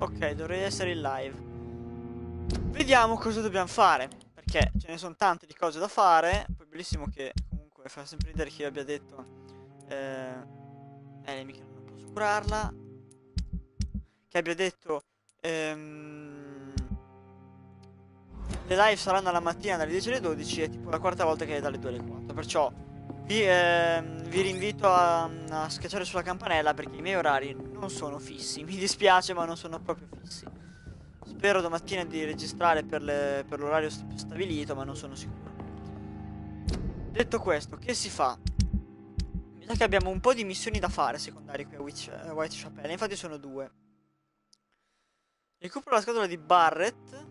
Ok, dovrei essere in live. Vediamo cosa dobbiamo fare, perché ce ne sono tante di cose da fare. Poi bellissimo che comunque fa sempre ridere che io abbia detto lei mica non posso curarla. Che abbia detto le live saranno alla mattina dalle 10 alle 12 e tipo la quarta volta che è dalle 2 alle 4. Perciò vi rinvito a schiacciare sulla campanella perché i miei orari non sono fissi. Mi dispiace ma non sono proprio fissi. Spero domattina di registrare per l'orario stabilito, ma non sono sicuro. Detto questo, che si fa? Mi sa che abbiamo un po' di missioni da fare secondarie qui a Whitechapel, infatti sono due. Recupero la scatola di Barrett.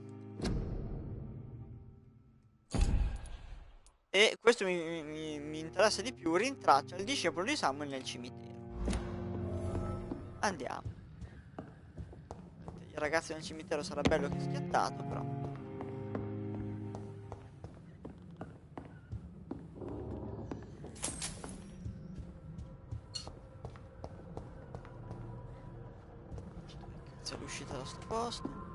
E questo mi interessa di più, rintraccia il discepolo di Samuel nel cimitero. Andiamo. Il ragazzo nel cimitero sarà bello che è schiattato, però. Cazzo è l'uscita da sto posto?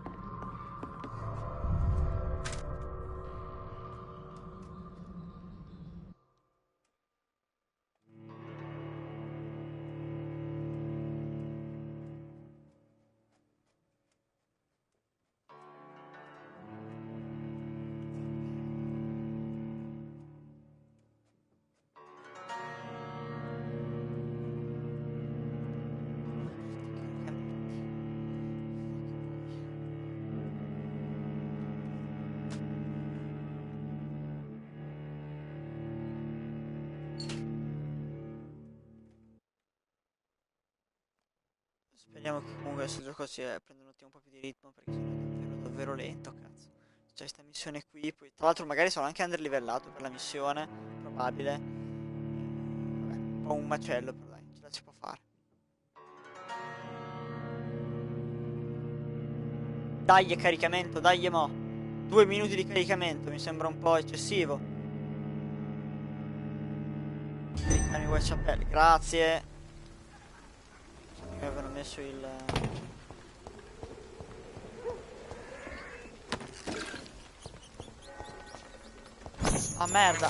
Speriamo che comunque questo gioco prenda un attimo un po' più di ritmo perché sennò è davvero davvero lento, cazzo. C'è sta missione qui, poi tra l'altro magari sono anche underlivellato per la missione, probabile. Vabbè, un po' un macello, però dai, ce la si può fare. Dai, caricamento, dai, mo. 2 minuti di caricamento, mi sembra un po' eccessivo. Caricare Whitechapel, grazie. Mi avevano messo il... Ah, merda.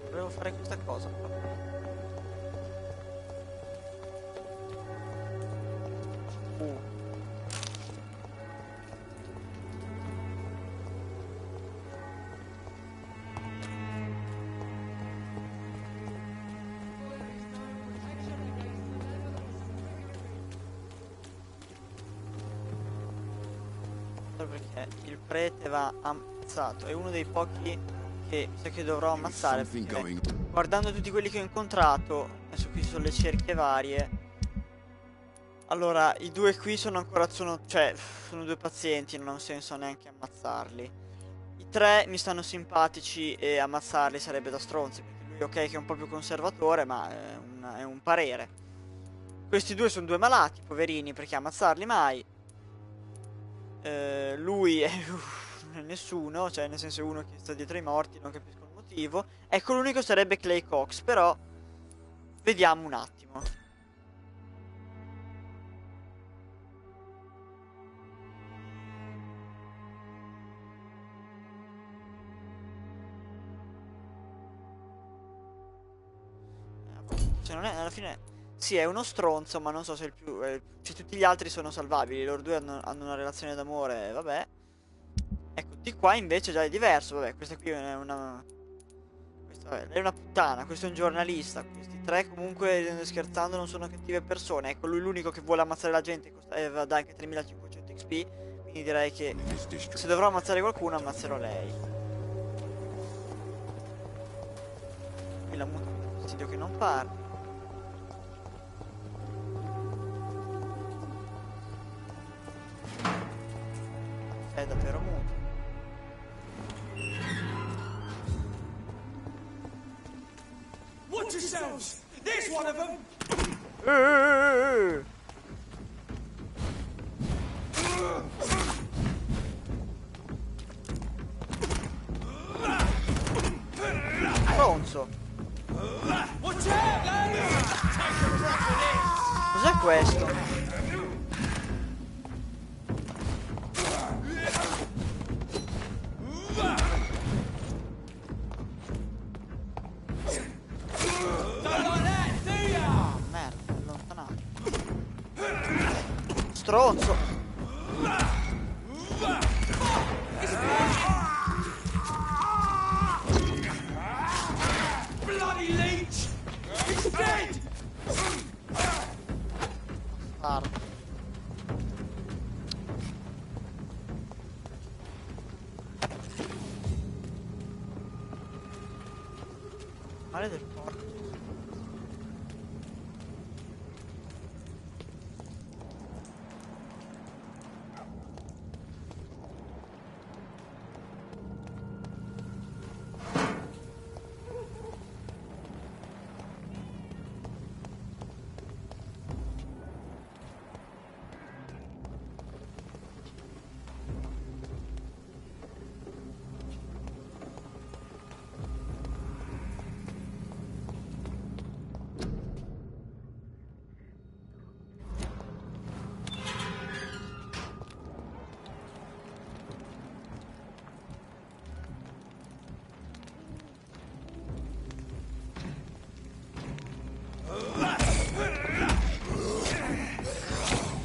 Volevo fare questa cosa, però. Perché il prete va ammazzato. È uno dei pochi che mi sa che dovrò ammazzare. Guardando tutti quelli che ho incontrato, adesso qui sono le cerchie varie. Allora, i due qui sono ancora, cioè, sono due pazienti, non ha senso neanche ammazzarli. I tre mi stanno simpatici e ammazzarli sarebbe da stronzi, perché lui ok che è un po' più conservatore, ma è un parere. Questi due sono due malati, poverini, perché ammazzarli mai. Lui è nessuno, cioè nel senso è uno che sta dietro ai morti, non capisco il motivo. Ecco, l'unico sarebbe Clay Cox, però vediamo un attimo. Cioè non è, alla fine sì, è uno stronzo, ma non so se è il più... cioè tutti gli altri sono salvabili, loro due hanno una relazione d'amore, vabbè. Ecco, di qua invece già è diverso, vabbè, questa qui è una... Questa è una puttana, questo è un giornalista, questi tre comunque scherzando non sono cattive persone, ecco lui l'unico che vuole ammazzare la gente dà anche 3500 XP, quindi direi che se dovrò ammazzare qualcuno ammazzerò lei. Qui la muta mi dà fastidio che non parli. È davvero muto. Watch yourselves! There's one of them! Stronzo. Watch out, lads! Cos'è questo? Merda, allontanato. Stronzo. Bloody leech! He's dead! Guarda. Male del porco.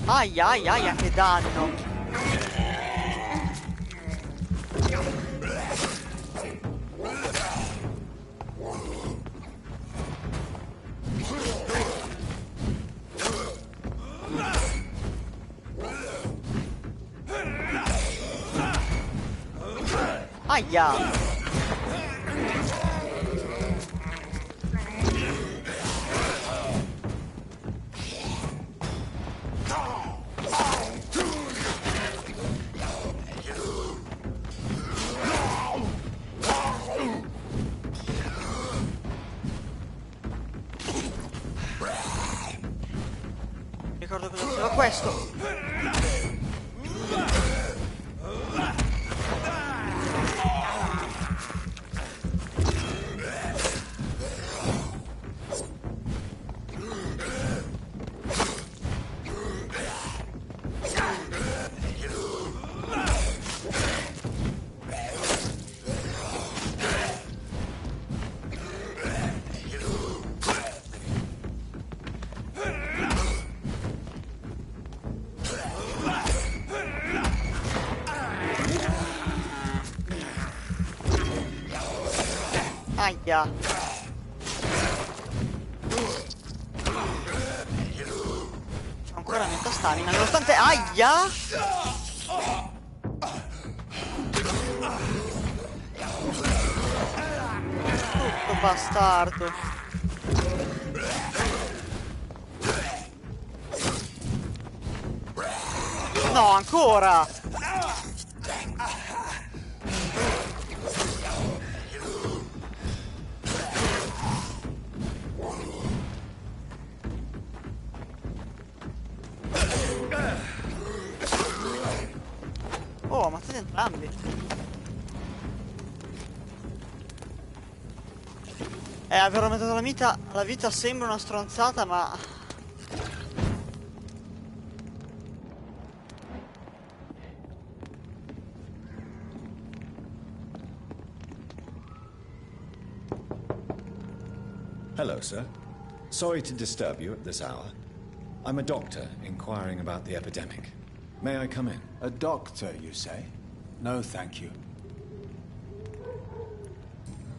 Aia, aia, aia, che danno. Aia. Ricordo cosa faceva questo. Aia. C'ho ancora metà stamina, nonostante... Aia! Tutto bastardo. No, ancora! Oh, ammazzate entrambi. Aver aumentato la vita sembra una stronzata, ma... Hello, sir. Sorry to disturb you at this hour. I'm a doctor inquiring about the epidemic. May I come in? A doctor, you say? No, thank you.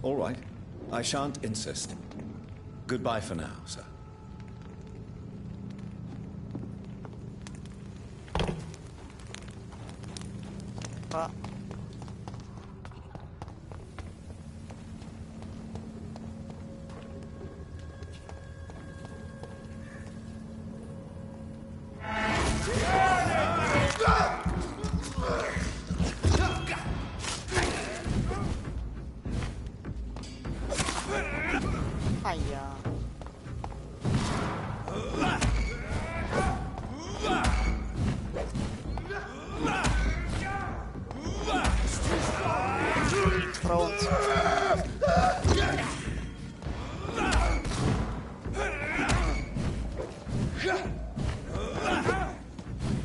All right. I shan't insist. Goodbye for now, sir. Qua. Aia. Stronzo.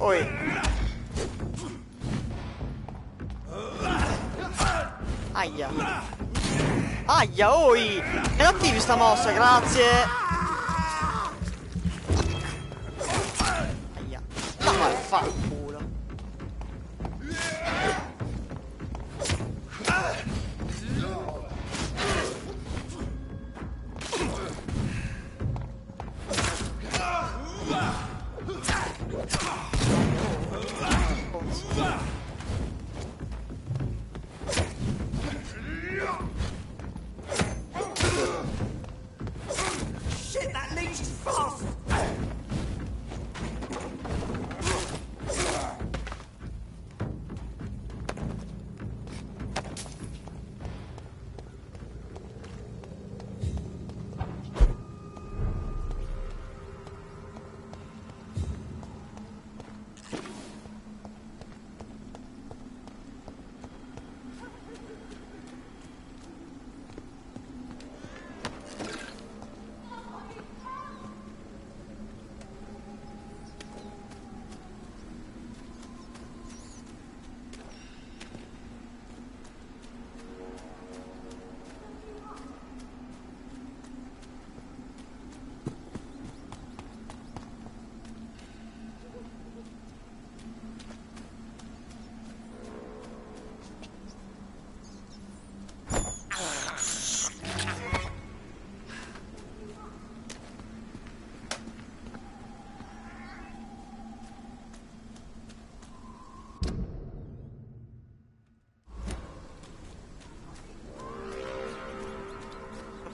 Oi. Aia. Aia, oi. E attivi sta mossa, grazie. Aia. No, ma fa il culo. Shit, that leech is fast!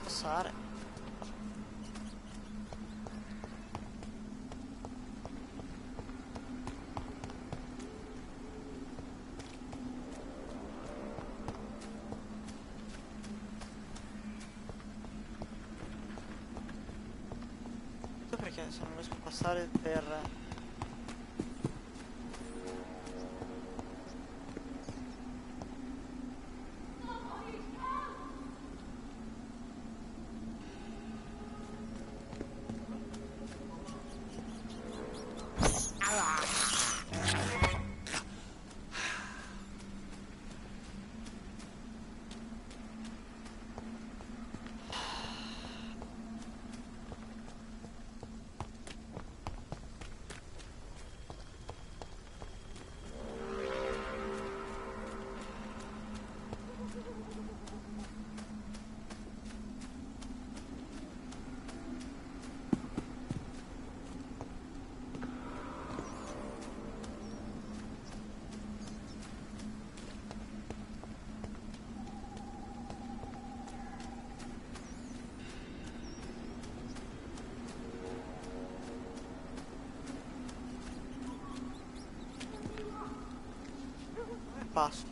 Passare. Perché se non riesco a passare per... passo.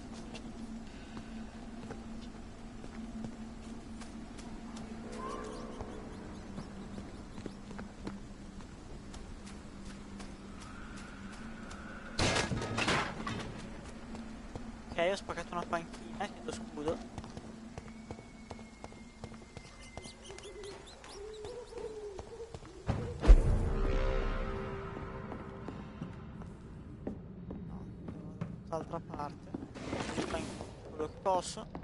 Ok, ho spaccato una panchina, chiedo scudo. Dall'altra parte. Quello che posso.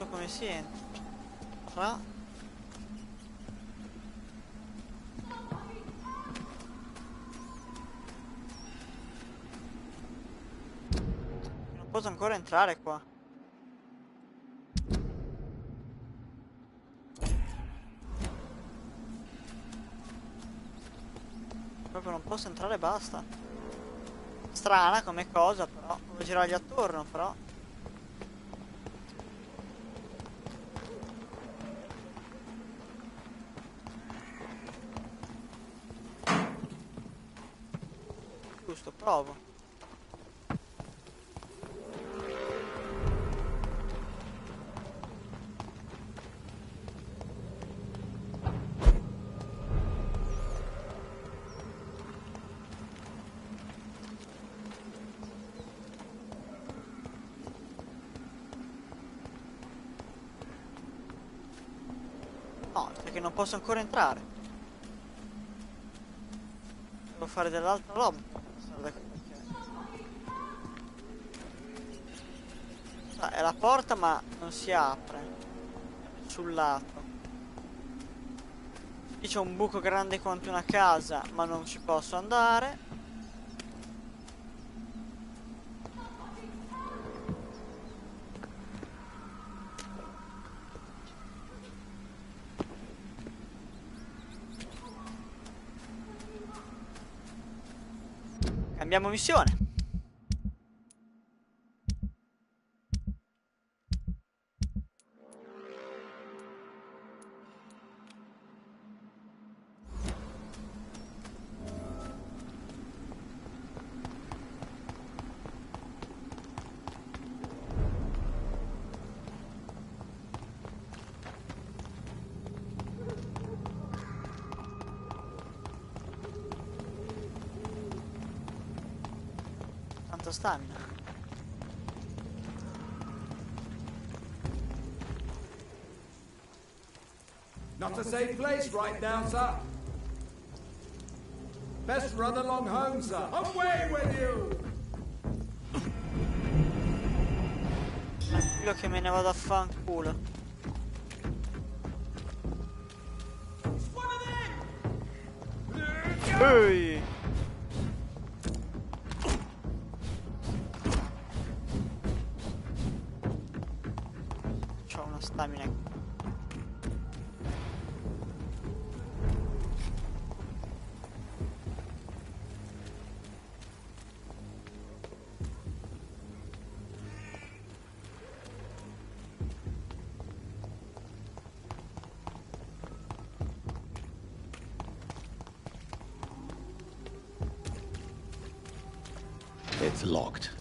Come si entra? Non posso ancora entrare qua. Proprio non posso entrare e basta. Strana come cosa, però. Devo girargli attorno, però. giusto, provo. No, perché non posso ancora entrare. Devo fare dell'altra roba. Ah, è la porta ma non si apre. Sul lato. Qui c'è un buco grande quanto una casa, ma non ci posso andare. Cambiamo missione. Tanta stamina. Not a safe place right now, sir. Best run along home, sir. Away with you! Tranquillo che me ne vado a fanculo. Ehi! C'ho una stamina. It's locked.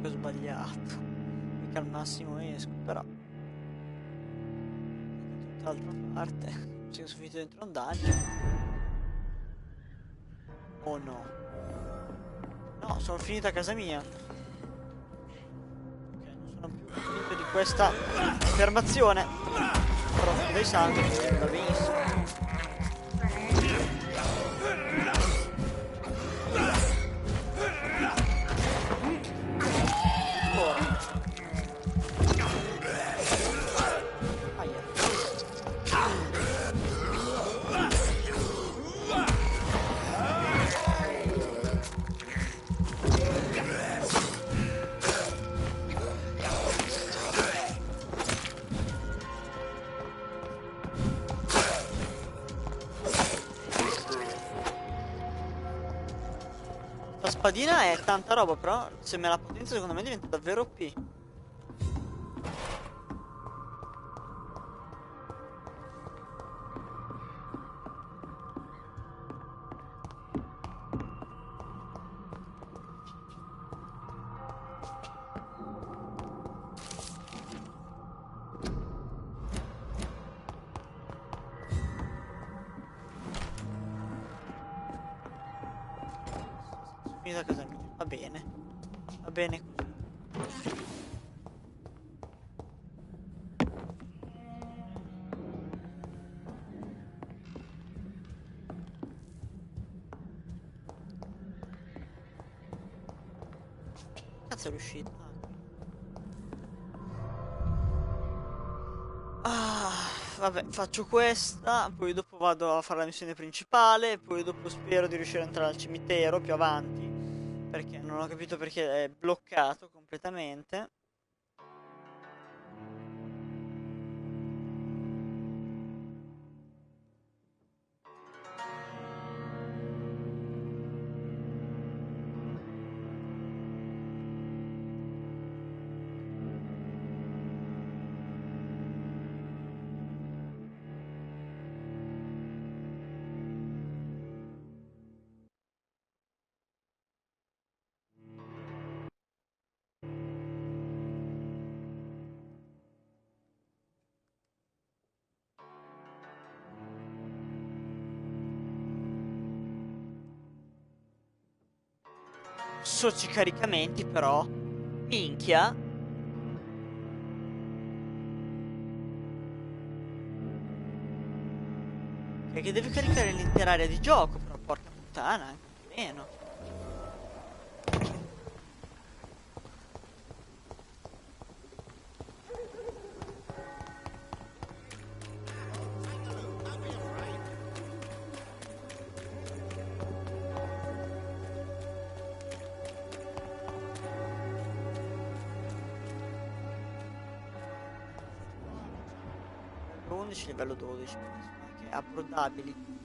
Ho sbagliato. Mica al massimo esco, però. Tutt'altra parte. Mi sono finito dentro un dungeon. Oh no. No, sono finito a casa mia. Ok, non sono più convinto di questa affermazione. Però dei sangue va benissimo. La spadina è tanta roba, però se me la potenzio secondo me diventa davvero OP. Da casa mia, va bene così. Cazzo è riuscito? Ah. Vabbè, faccio questa, poi dopo vado a fare la missione principale, poi dopo spero di riuscire ad entrare al cimitero più avanti, perché non ho capito perché è bloccato completamente. Soci caricamenti però. Minchia. Che deve caricare l'intera area di gioco, però porca puttana, anche meno. Livello 11, livello 12, quindi sono anche abbordabili.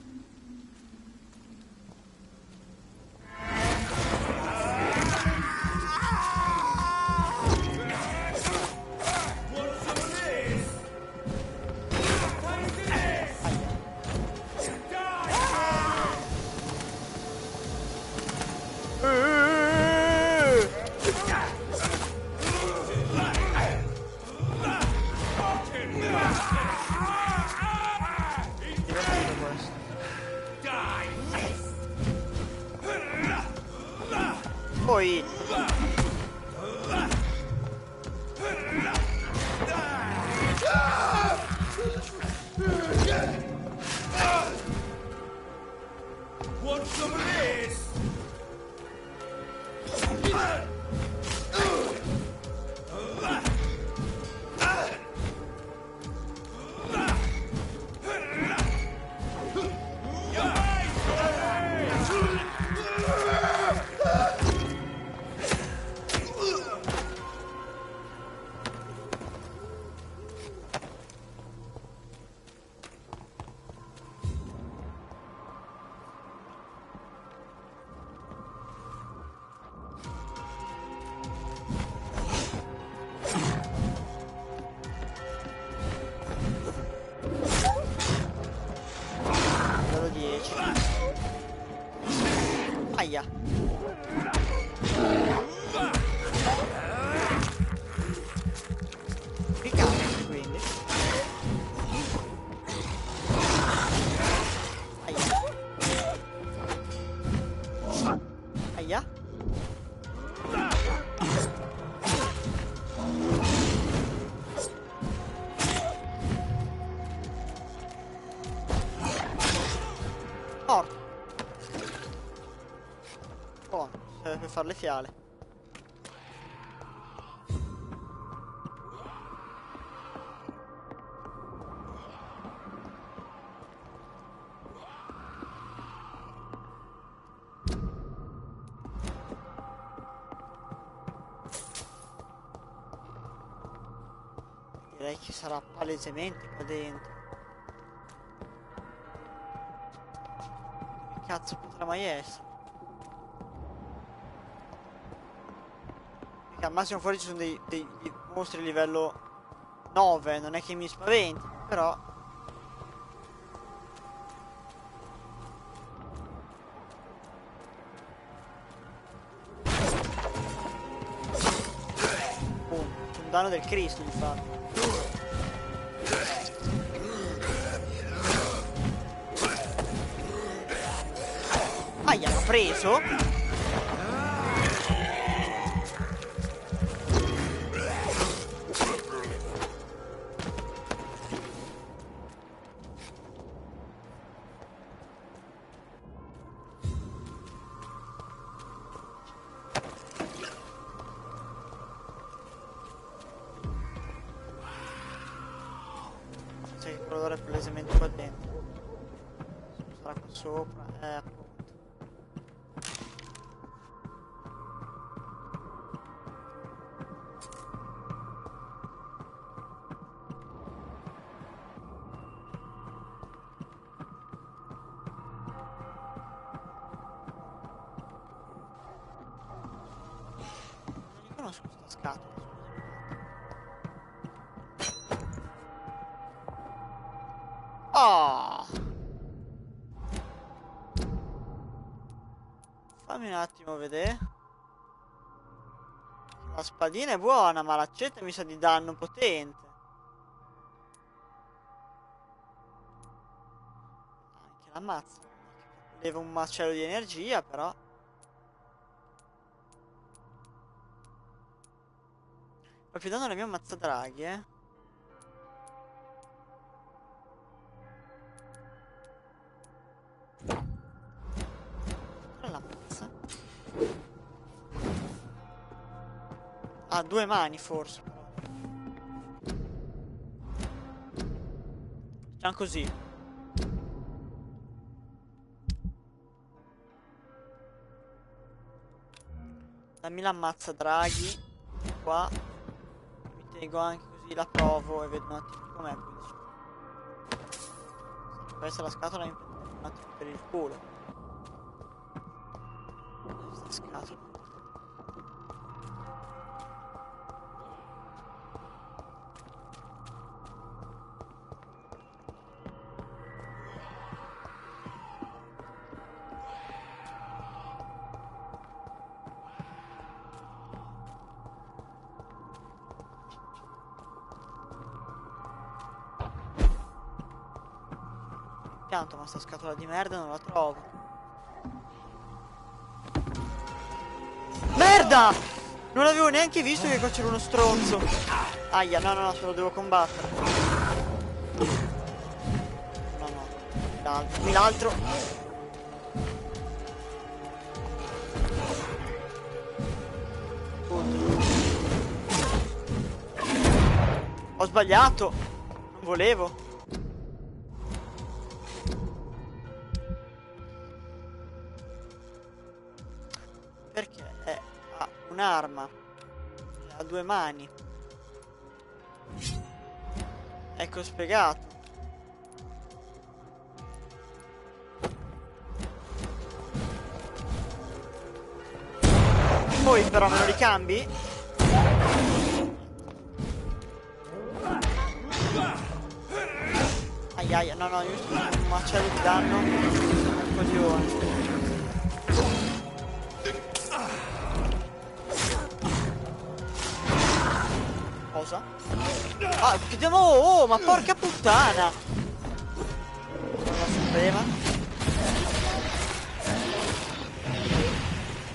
Poi Want some of this? livello 10. Aia. Che cazzo, quindi? Aia. Aia. Morto. Buono, serve per fare le fiale. Direi che sarà palesemente qua dentro. Che cazzo potrà mai essere? Perché al massimo fuori ci sono dei mostri livello 9, non è che mi spaventi, però... un danno del Cristo, infatti. Aia, l'ha preso? Sai che quello palesemente qua dentro. Sarà qua sopra, appunto. Non riconosco questa scatola. Oh! Fammi un attimo vedere. La spadina è buona, ma l'accetta mi sa di danno potente. Anche la mazza. Leva un macello di energia, però. Proprio dando la mia mazza draghi, Qual è la mazza? Ha due mani forse, però. Facciamo così. Dammi la mazza draghi. Qua. Mi tengo anche così, la provo e vedo un attimo com'è. Questa è la scatola, mi prendo un attimo per il culo. Questa scatola. Pianto, ma sta scatola di merda non la trovo. Merda! Non avevo neanche visto che qua c'era uno stronzo. Aia, no, se lo devo combattere. No. Qui l'altro. Ho sbagliato. Non volevo. Perché ha un'arma, ha due mani. Ecco spiegato. Poi però me lo ricambi? Aia, no, io sto facendo un macello di danno. Un coglione. Cosa? Ah, chiudiamo. Oh, ma porca puttana! Non la suprema.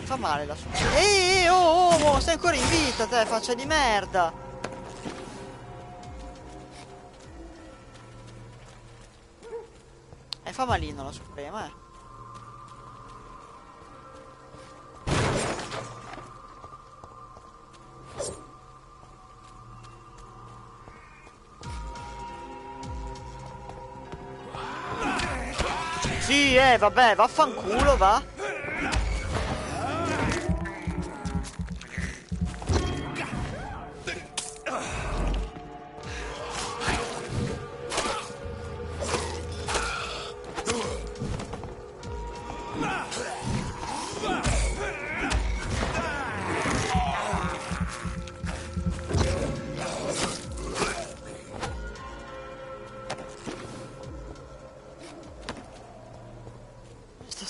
Fa male la suprema. Oh, sei ancora in vita te, faccia di merda! Fa malino la suprema, Sì, vabbè, vaffanculo, va.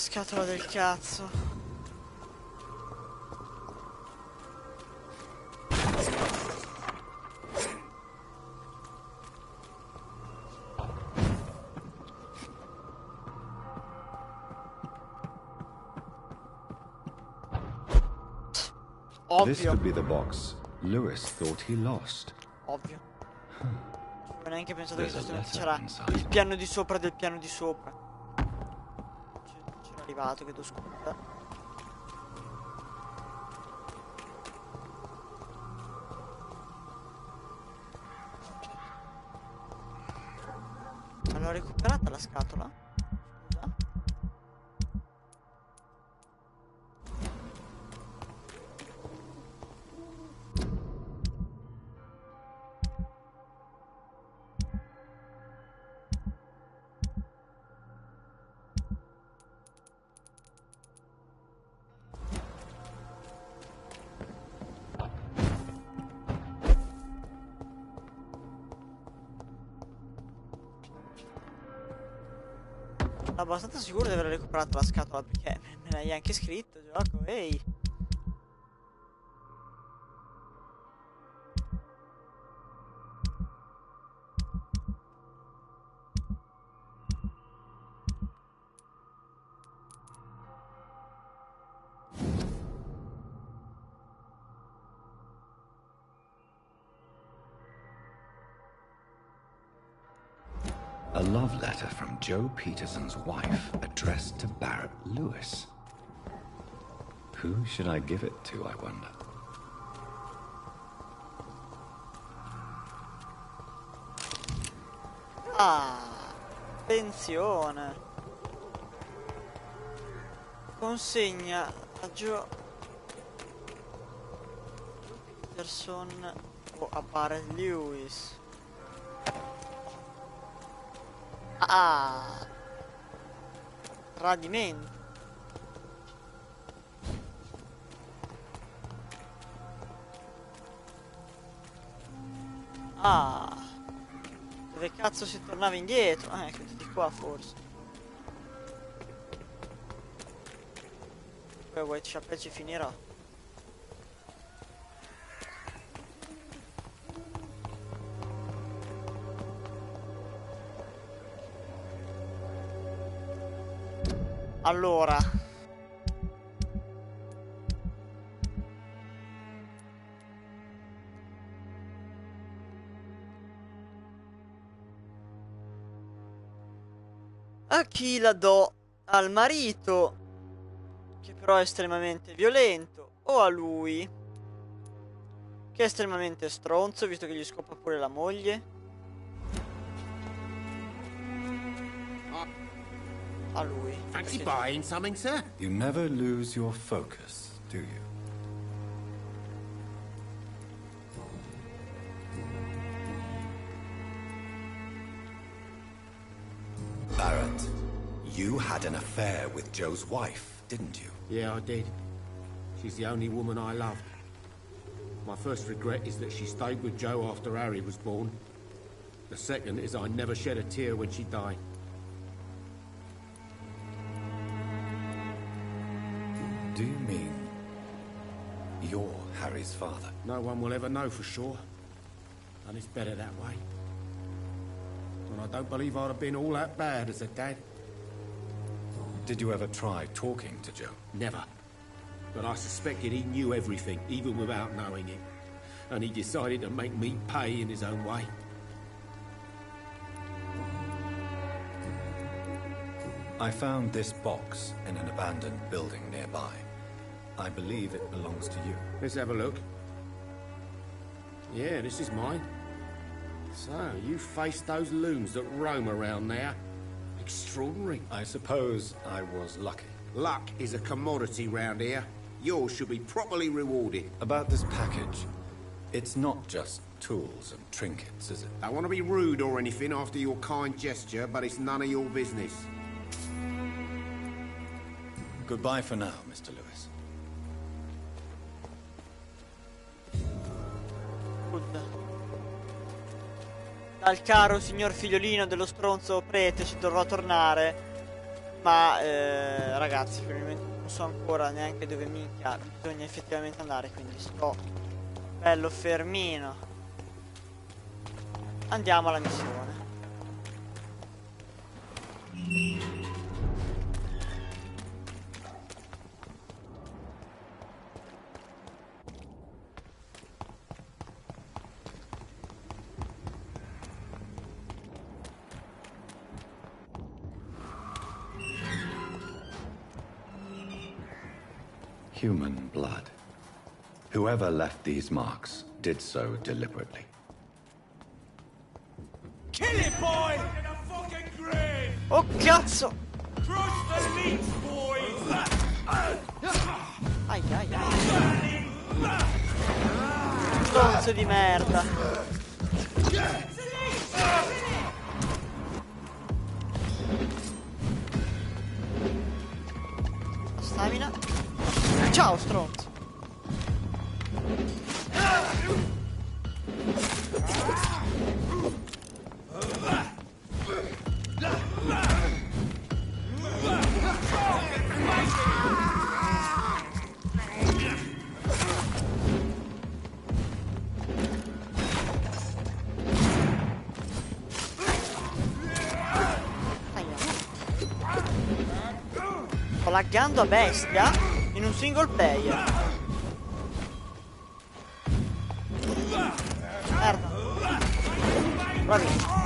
Scatola del cazzo. Ovvio. This could be the box Lewis thought he lost. Ovvio. Non ho neanche pensato che c'era il piano di sopra del piano di sopra. Arrivato, chiedo scusa. l'ho recuperata la scatola? Scusa. Sono abbastanza sicuro di aver recuperato la scatola perché me l'hai anche scritto, gioco, ehi. A love letter from Joe Peterson's wife, addressed to Barrett Lewis. Who should I give it to, I wonder? Ah, attenzione. Consegna a Joe Peterson o a Barrett Lewis. Ah, tradimento. Ah, dove cazzo si tornava indietro? Ecco, di qua forse. Poi a Whitechapel ci finirà. Allora, a chi la do? Al marito, che però è estremamente violento, o a lui, che è estremamente stronzo, visto che gli scopa pure la moglie? A lui. Fancy buying something, sir? You never lose your focus, do you? Barrett, you had an affair with Joe's wife, didn't you? Yeah, I did. She's the only woman I loved. My first regret is that she stayed with Joe after Harry was born. The second is I never shed a tear when she died. Do you mean you're Harry's father? No one will ever know for sure. And it's better that way. And I don't believe I'd have been all that bad as a dad. Did you ever try talking to Joe? Never. But I suspected he knew everything, even without knowing it. And he decided to make me pay in his own way. I found this box in an abandoned building nearby. I believe it belongs to you. Let's have a look. Yeah, this is mine. So, you faced those loons that roam around there. Extraordinary. I suppose I was lucky. Luck is a commodity round here. Yours should be properly rewarded. About this package, it's not just tools and trinkets, is it? I want to be rude or anything after your kind gesture, but it's none of your business. Goodbye for now, Mr. Lewis. Dal caro signor figliolino dello stronzo prete ci dovrò tornare. Ma ragazzi, probabilmente non so ancora neanche dove minchia bisogna effettivamente andare, quindi sto bello fermino. Andiamo alla missione. Human blood. Whoever left these marks did so deliberately. Kill it, boy! In a fucking Oh cazzo! Crush the leech, boys! Ai ai ai. Stronzo di merda. Stamina. Ciao stronzo. Sto laggando a bestia in un single player. Merda. Bravissimo.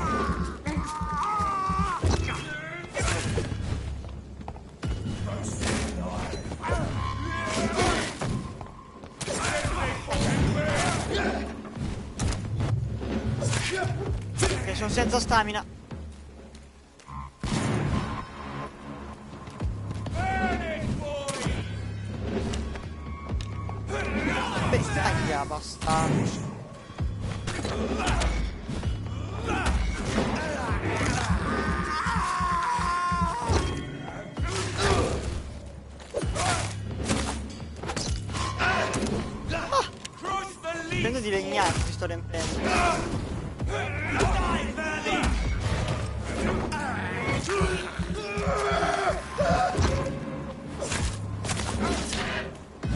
Ok, sono senza stamina. Bestia, bastardo. Prendo di legnate, ti sto riempiendo.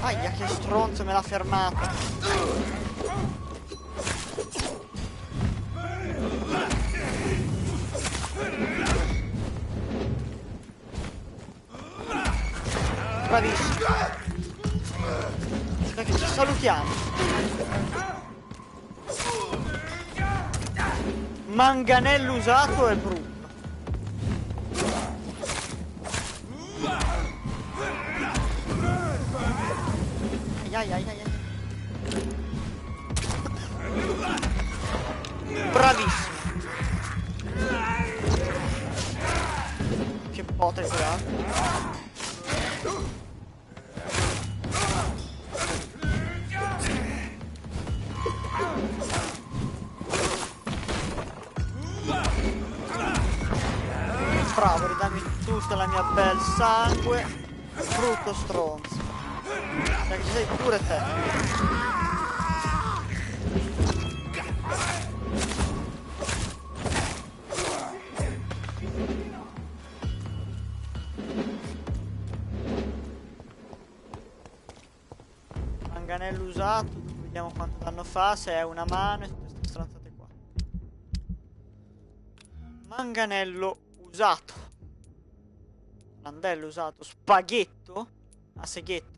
Aia, che stronzo, me l'ha fermata. Bravissimo. Perché ci salutiamo. Manganello usato è brutto. Ai ai ai ai. Bravissimo. Che botta hai tirato. Bravo, ridammi tutta la mia bel sangue. Brutto stronzo. Dai, ci sei pure te. Manganello usato, vediamo quanto danno fa, se è una mano e tutte queste stronzate qua. Manganello usato. Mandello usato. Spaghetto? A seghetto.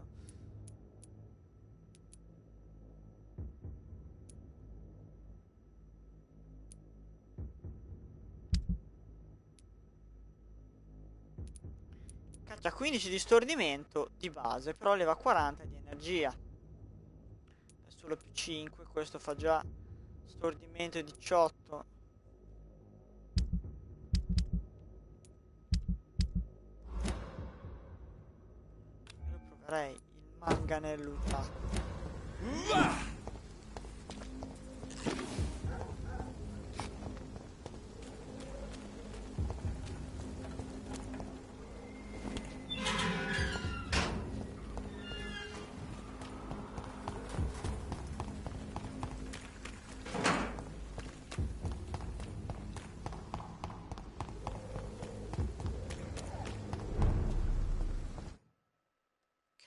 Caccia 15 di stordimento di base, però leva 40 di energia. È solo più 5, questo fa già stordimento 18. Io proverei il manganello usato.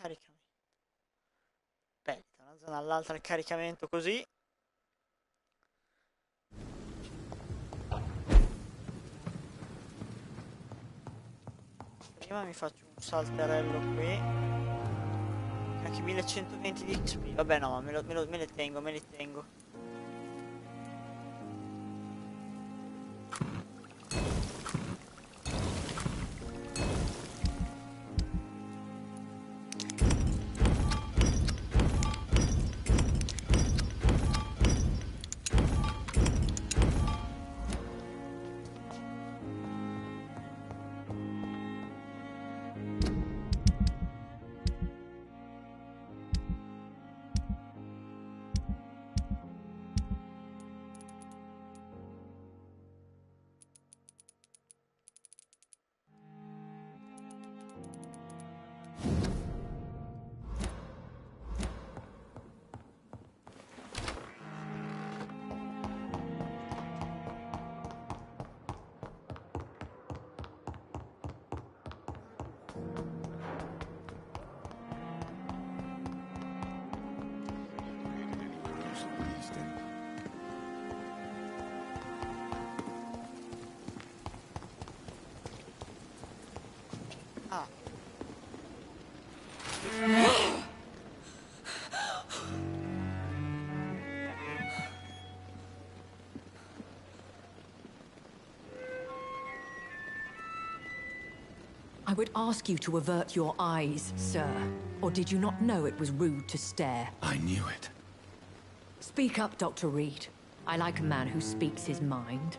Caricami. Beh, da una zona all'altra il caricamento così. Prima mi faccio un salterello qui. Anche 1120 di XP. Vabbè no, ma me le tengo, me li tengo. I would ask you to avert your eyes, sir. Or did you not know it was rude to stare? I knew it. Speak up, Dr. Reed. I like a man who speaks his mind.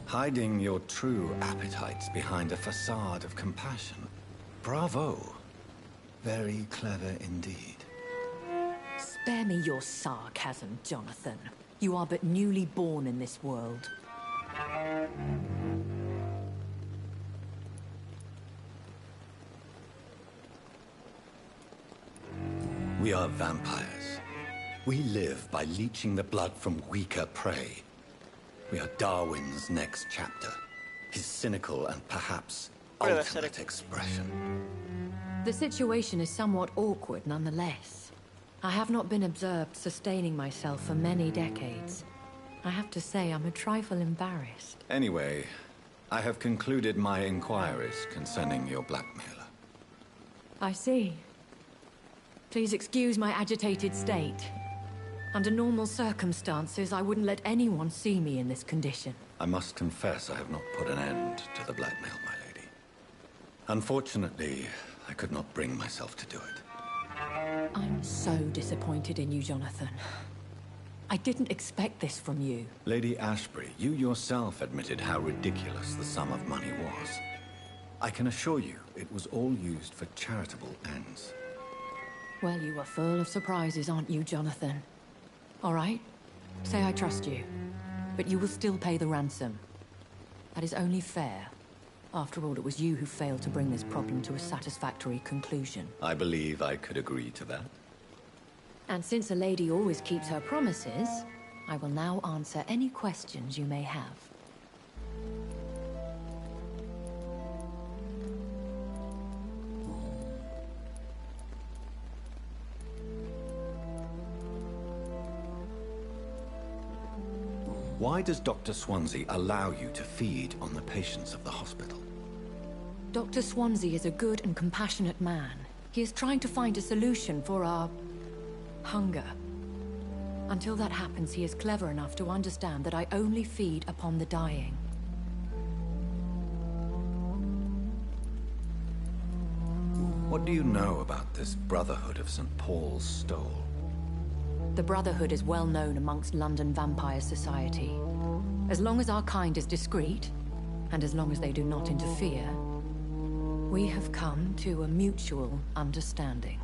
Hiding your true appetites behind a facade of compassion. Bravo. Very clever indeed. Spare me your sarcasm, Jonathan. You are but newly born in this world. We are vampires. We live by leeching the blood from weaker prey. We are Darwin's next chapter. His cynical and perhaps ultimate expression. The situation is somewhat awkward nonetheless. I have not been observed sustaining myself for many decades. I have to say I'm a trifle embarrassed. Anyway, I have concluded my inquiries concerning your blackmailer. I see. Please excuse my agitated state. Under normal circumstances, I wouldn't let anyone see me in this condition. I must confess I have not put an end to the blackmail, my lady. Unfortunately, I could not bring myself to do it. I'm so disappointed in you, Jonathan. I didn't expect this from you. Lady Ashbury, you yourself admitted how ridiculous the sum of money was. I can assure you, it was all used for charitable ends. Well, you are full of surprises, aren't you, Jonathan? All right, say I trust you, but you will still pay the ransom. That is only fair. After all, it was you who failed to bring this problem to a satisfactory conclusion. I believe I could agree to that. And since a lady always keeps her promises, I will now answer any questions you may have. Why does Dr. Swansea allow you to feed on the patients of the hospital? Dr. Swansea is a good and compassionate man. He is trying to find a solution for our hunger. Until that happens, he is clever enough to understand that I only feed upon the dying. What do you know about this Brotherhood of St. Paul's Stole? The Brotherhood is well known amongst London Vampire Society. As long as our kind is discreet, and as long as they do not interfere, we have come to a mutual understanding.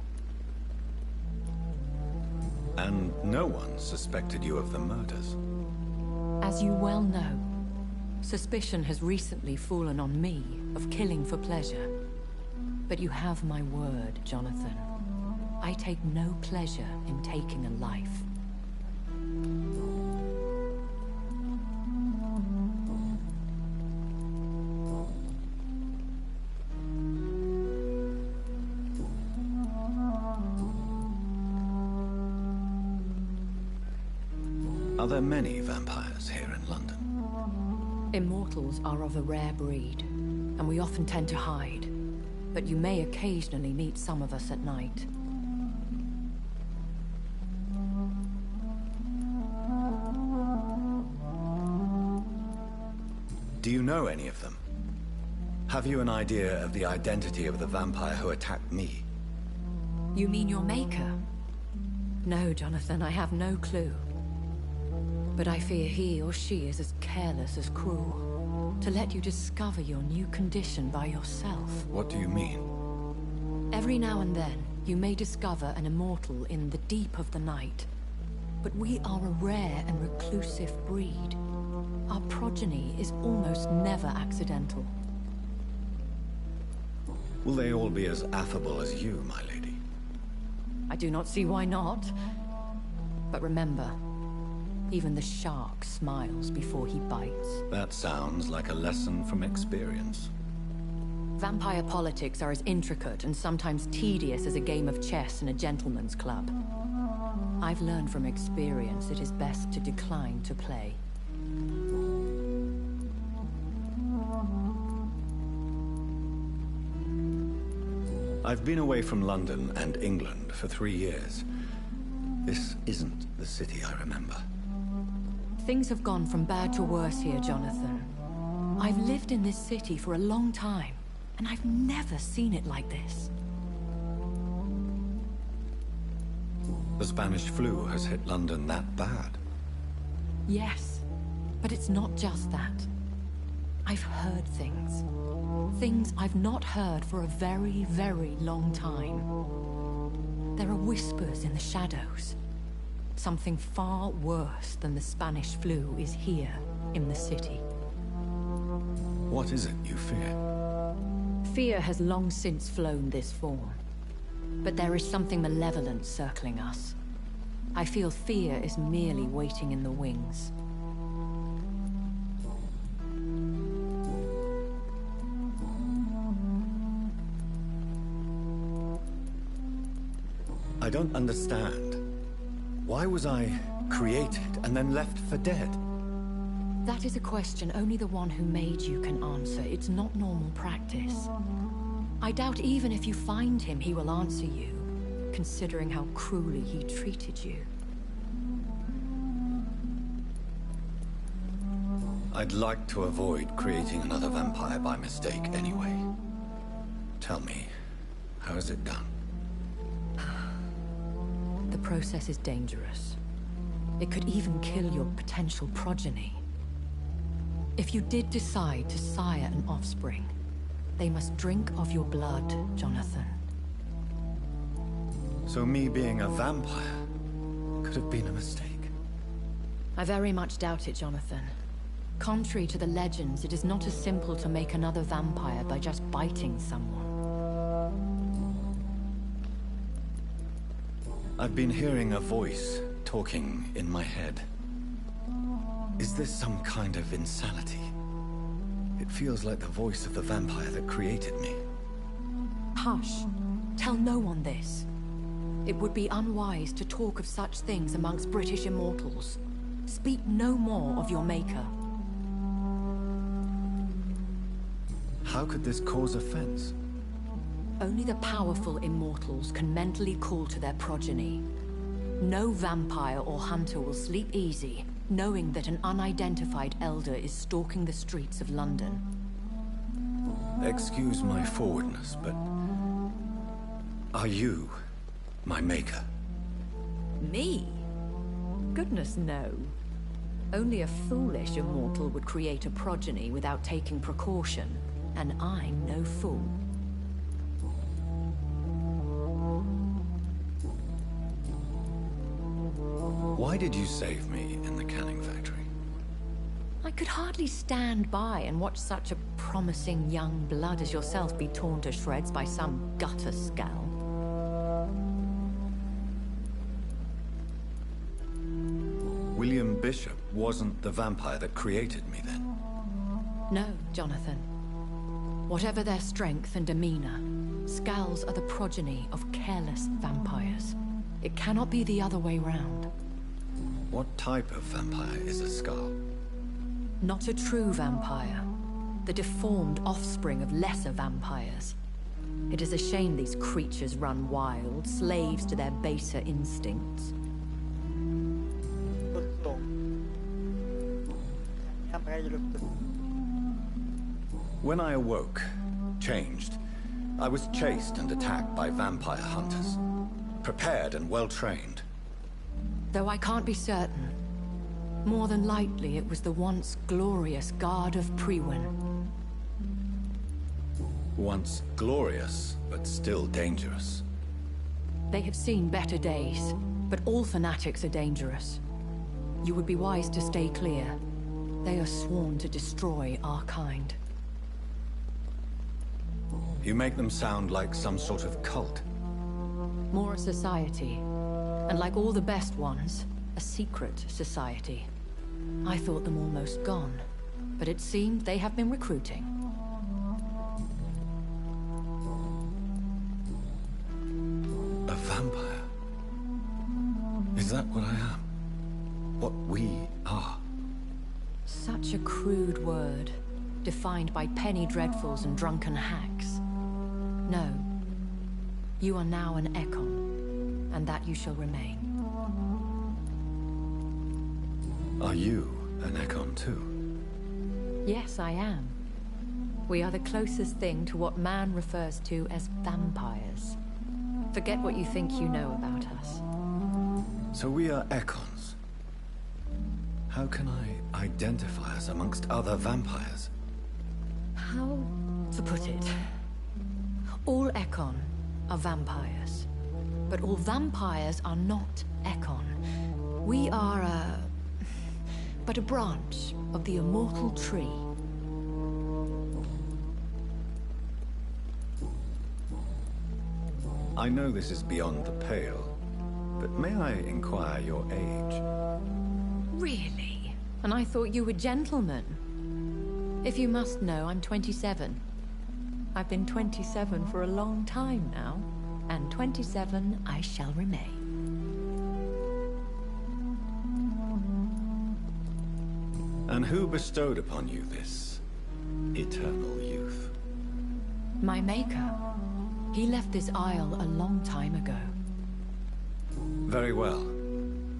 And no one suspected you of the murders? As you well know, suspicion has recently fallen on me of killing for pleasure. But you have my word, Jonathan. I take no pleasure in taking a life. Are there many vampires here in London? Immortals are of a rare breed, and we often tend to hide. But you may occasionally meet some of us at night. Do you know any of them? Have you an idea of the identity of the vampire who attacked me? You mean your maker? No, Jonathan, I have no clue. But I fear he or she is as careless as cruel. To let you discover your new condition by yourself. What do you mean? Every now and then, you may discover an immortal in the deep of the night. But we are a rare and reclusive breed. Our progeny is almost never accidental. Will they all be as affable as you, my lady? I do not see why not. But remember, even the shark smiles before he bites. That sounds like a lesson from experience. Vampire politics are as intricate and sometimes tedious as a game of chess in a gentleman's club. I've learned from experience it is best to decline to play. I've been away from London and England for 3 years. This isn't the city I remember. Things have gone from bad to worse here, Jonathan. I've lived in this city for a long time, and I've never seen it like this. The Spanish flu has hit London that bad? Yes, but it's not just that. I've heard things. Things I've not heard for a very, very long time. There are whispers in the shadows. Something far worse than the Spanish flu is here in the city. What is it you fear? Fear has long since flown this form. But there is something malevolent circling us. I feel fear is merely waiting in the wings. I don't understand. Why was I created and then left for dead? That is a question only the one who made you can answer. It's not normal practice. I doubt even if you find him, he will answer you, considering how cruelly he treated you. I'd like to avoid creating another vampire by mistake anyway. Tell me, how is it done? The process is dangerous. It could even kill your potential progeny. If you did decide to sire an offspring, they must drink of your blood, Jonathan. So me being a vampire could have been a mistake. I very much doubt it, Jonathan. Contrary to the legends, it is not as simple to make another vampire by just biting someone. I've been hearing a voice talking in my head. Is this some kind of insanity? It feels like the voice of the vampire that created me. Hush. Tell no one this. It would be unwise to talk of such things amongst British immortals. Speak no more of your maker. How could this cause offense? Only the powerful immortals can mentally call to their progeny. No vampire or hunter will sleep easy, knowing that an unidentified elder is stalking the streets of London. Excuse my forwardness, but... are you my maker? Me? Goodness, no. Only a foolish immortal would create a progeny without taking precaution, and I'm no fool. Why did you save me in the canning factory? I could hardly stand by and watch such a promising young blood as yourself be torn to shreds by some gutter scowl. William Bishop wasn't the vampire that created me then? No, Jonathan. Whatever their strength and demeanor, scowls are the progeny of careless vampires. It cannot be the other way round. What type of vampire is a skull? Not a true vampire. The deformed offspring of lesser vampires. It is a shame these creatures run wild, slaves to their baser instincts. When I awoke, changed, I was chased and attacked by vampire hunters. Prepared and well-trained. Though I can't be certain. More than likely, it was the once glorious Guard of Priwen. Once glorious, but still dangerous. They have seen better days, but all fanatics are dangerous. You would be wise to stay clear. They are sworn to destroy our kind. You make them sound like some sort of cult. More a society, and like all the best ones, a secret society. I thought them almost gone, but it seemed they have been recruiting. A vampire? Is that what I am? What we are? Such a crude word, defined by penny dreadfuls and drunken hacks. No. You are now an Ekon, and that you shall remain. Are you an Ekon too? Yes, I am. We are the closest thing to what man refers to as vampires. Forget what you think you know about us. So we are Ekons. How can I identify us amongst other vampires? How to put it? All Ekon are vampires. But all vampires are not Ekon. We are but a branch of the immortal tree. I know this is beyond the pale, but may I inquire your age? Really? And I thought you were gentlemen. If you must know, I'm 27. I've been 27 for a long time now, and 27 I shall remain. And who bestowed upon you this eternal youth? My maker. He left this isle a long time ago. Very well.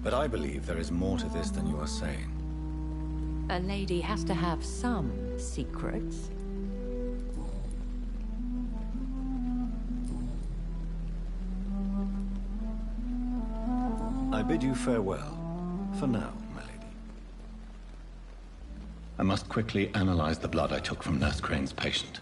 But I believe there is more to this than you are saying. A lady has to have some secrets. I bid you farewell, for now, my lady. I must quickly analyze the blood I took from Nurse Crane's patient.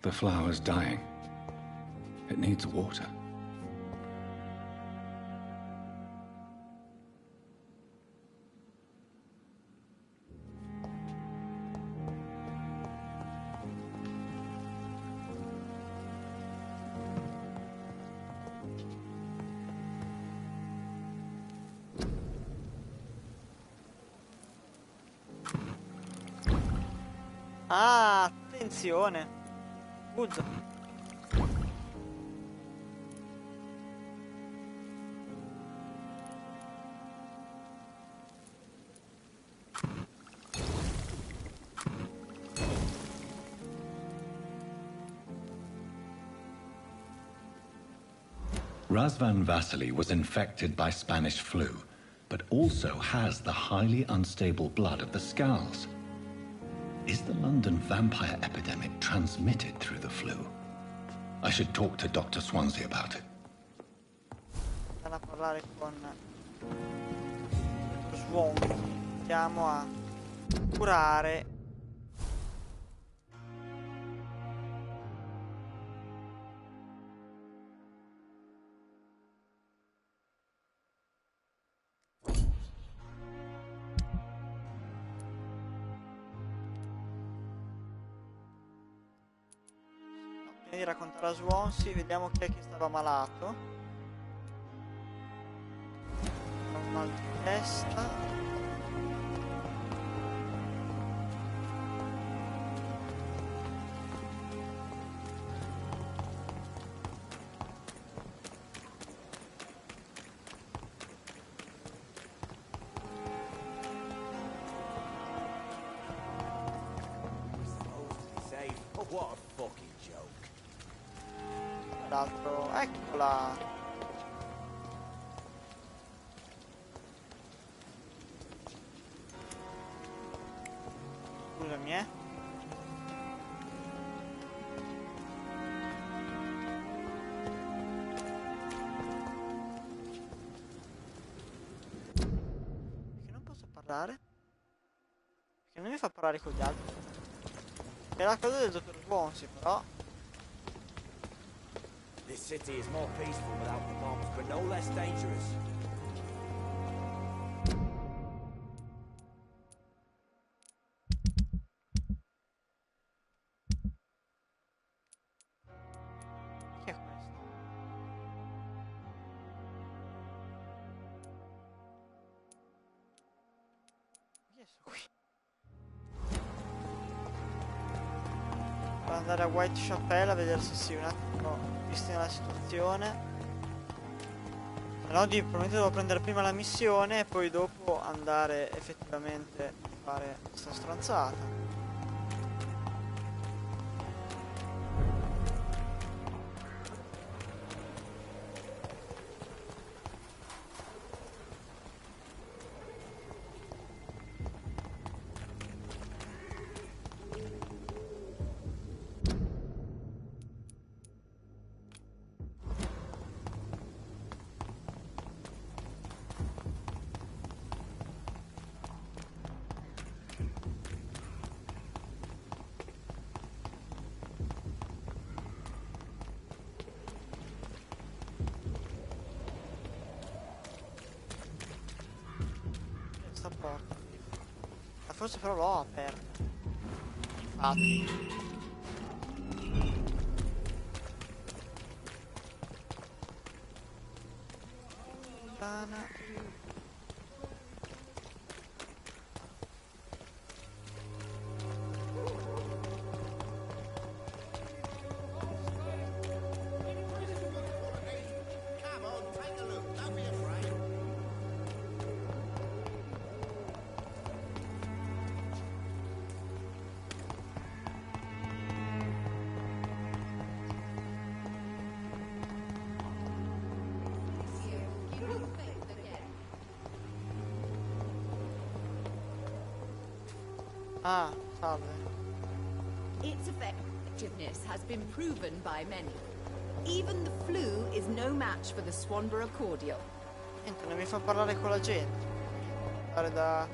The flower's dying. It needs water. Ah, attenzione. Scusa. Razvan Vasily was infected by Spanish flu, but also has the highly unstable blood of the Skulls. Is the London vampire epidemic transmitted through the flu? I should talk to Dr. Swansea about it. Andiamo a parlare con Swansea. Andiamo a curare. Di raccontare a Swansea, vediamo chi è che stava malato. Un mal di testa. What a fucking joke. L'altro, eccola. Scusami, Perché non posso parlare? Perché non mi fa parlare con gli altri? È la cosa del dottor Swansea, però. This city is more peaceful without the bombs, but no less dangerous. Chi è questo? Adesso qui. Per andare a Whitechapel a vedere se sì, un attimo ristina la situazione. No, probabilmente devo prendere prima la missione e poi dopo andare effettivamente a fare questa stronzata. Questa porta. Forse però l'ho aperta. Infatti. Ah, salve. Its effectiveness has been proven by many. Even the flu is no match for the Swanborough cordial. Niente, non mi fa parlare con la gente. Fare da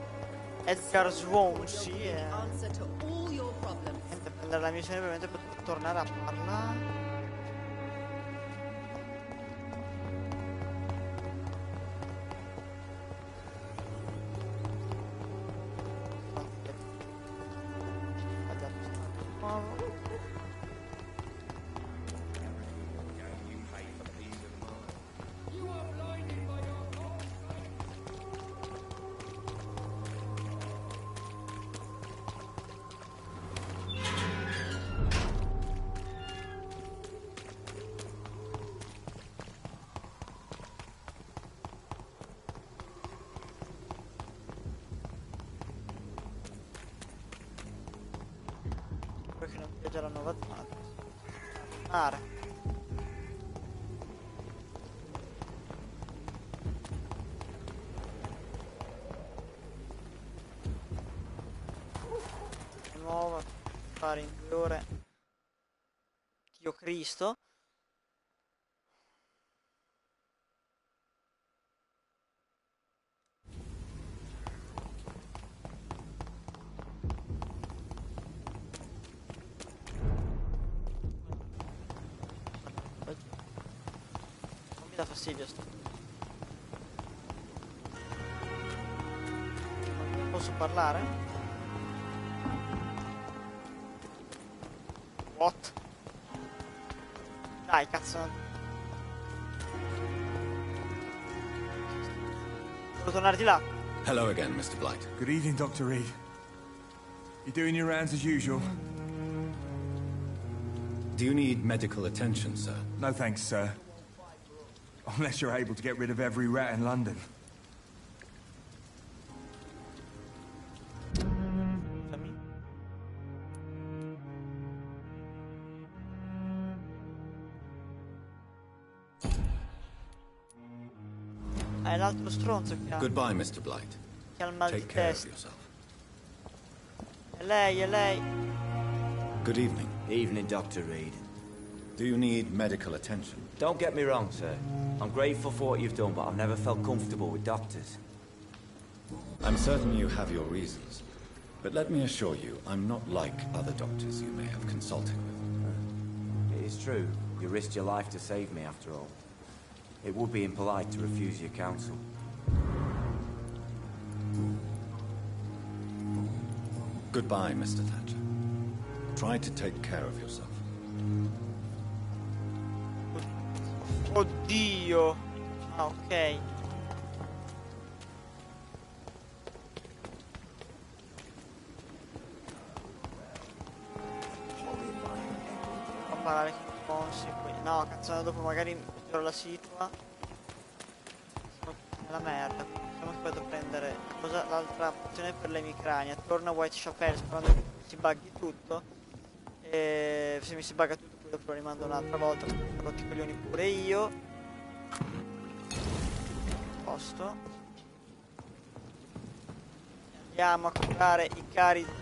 Edgar Swansea e Answer to all your problems. niente, prendere la missione ovviamente per tornare a parlare. Perché non pioggia la nuova zona. Mare. Nuova. Fare in 2 ore. Dio Cristo. Non mi dà fastidio sto. Non posso parlare? What? Dai, cazzo. Devo tornare di là. Hello again, Mr. Blight. Good evening, Dr. Reed. You doing your rounds as usual? Do you need medical attention, sir? No thanks, sir. Unless you're able to get rid of every rat in London. Scusami. È l'altro stronzo Goodbye, Mr. Blight. che ha il mal di Take care of testa. yourself. È lei, è lei. Good evening. Evening, Dr. Reed. Do you need medical attention? Don't get me wrong, sir. I'm grateful for what you've done, but I've never felt comfortable with doctors. I'm certain you have your reasons. But let me assure you, I'm not like other doctors you may have consulted with. It is true. You risked your life to save me, after all. It would be impolite to refuse your counsel. Goodbye, Mr. Thatcher. Try to take care of yourself. Oddio. Ah, ok. sparare con poi... No, cazzo, dopo magari miglioro la situa. Sono tutti nella merda. Diciamo che vado a prendere l'altra opzione per le emicrania. Torno a Whitechapel sperando che si buggi tutto. E se mi si bugga tutto poi dopo lo rimando un'altra volta. Ho rotto i coglioni pure io. Posto. Andiamo a curare i carissimi.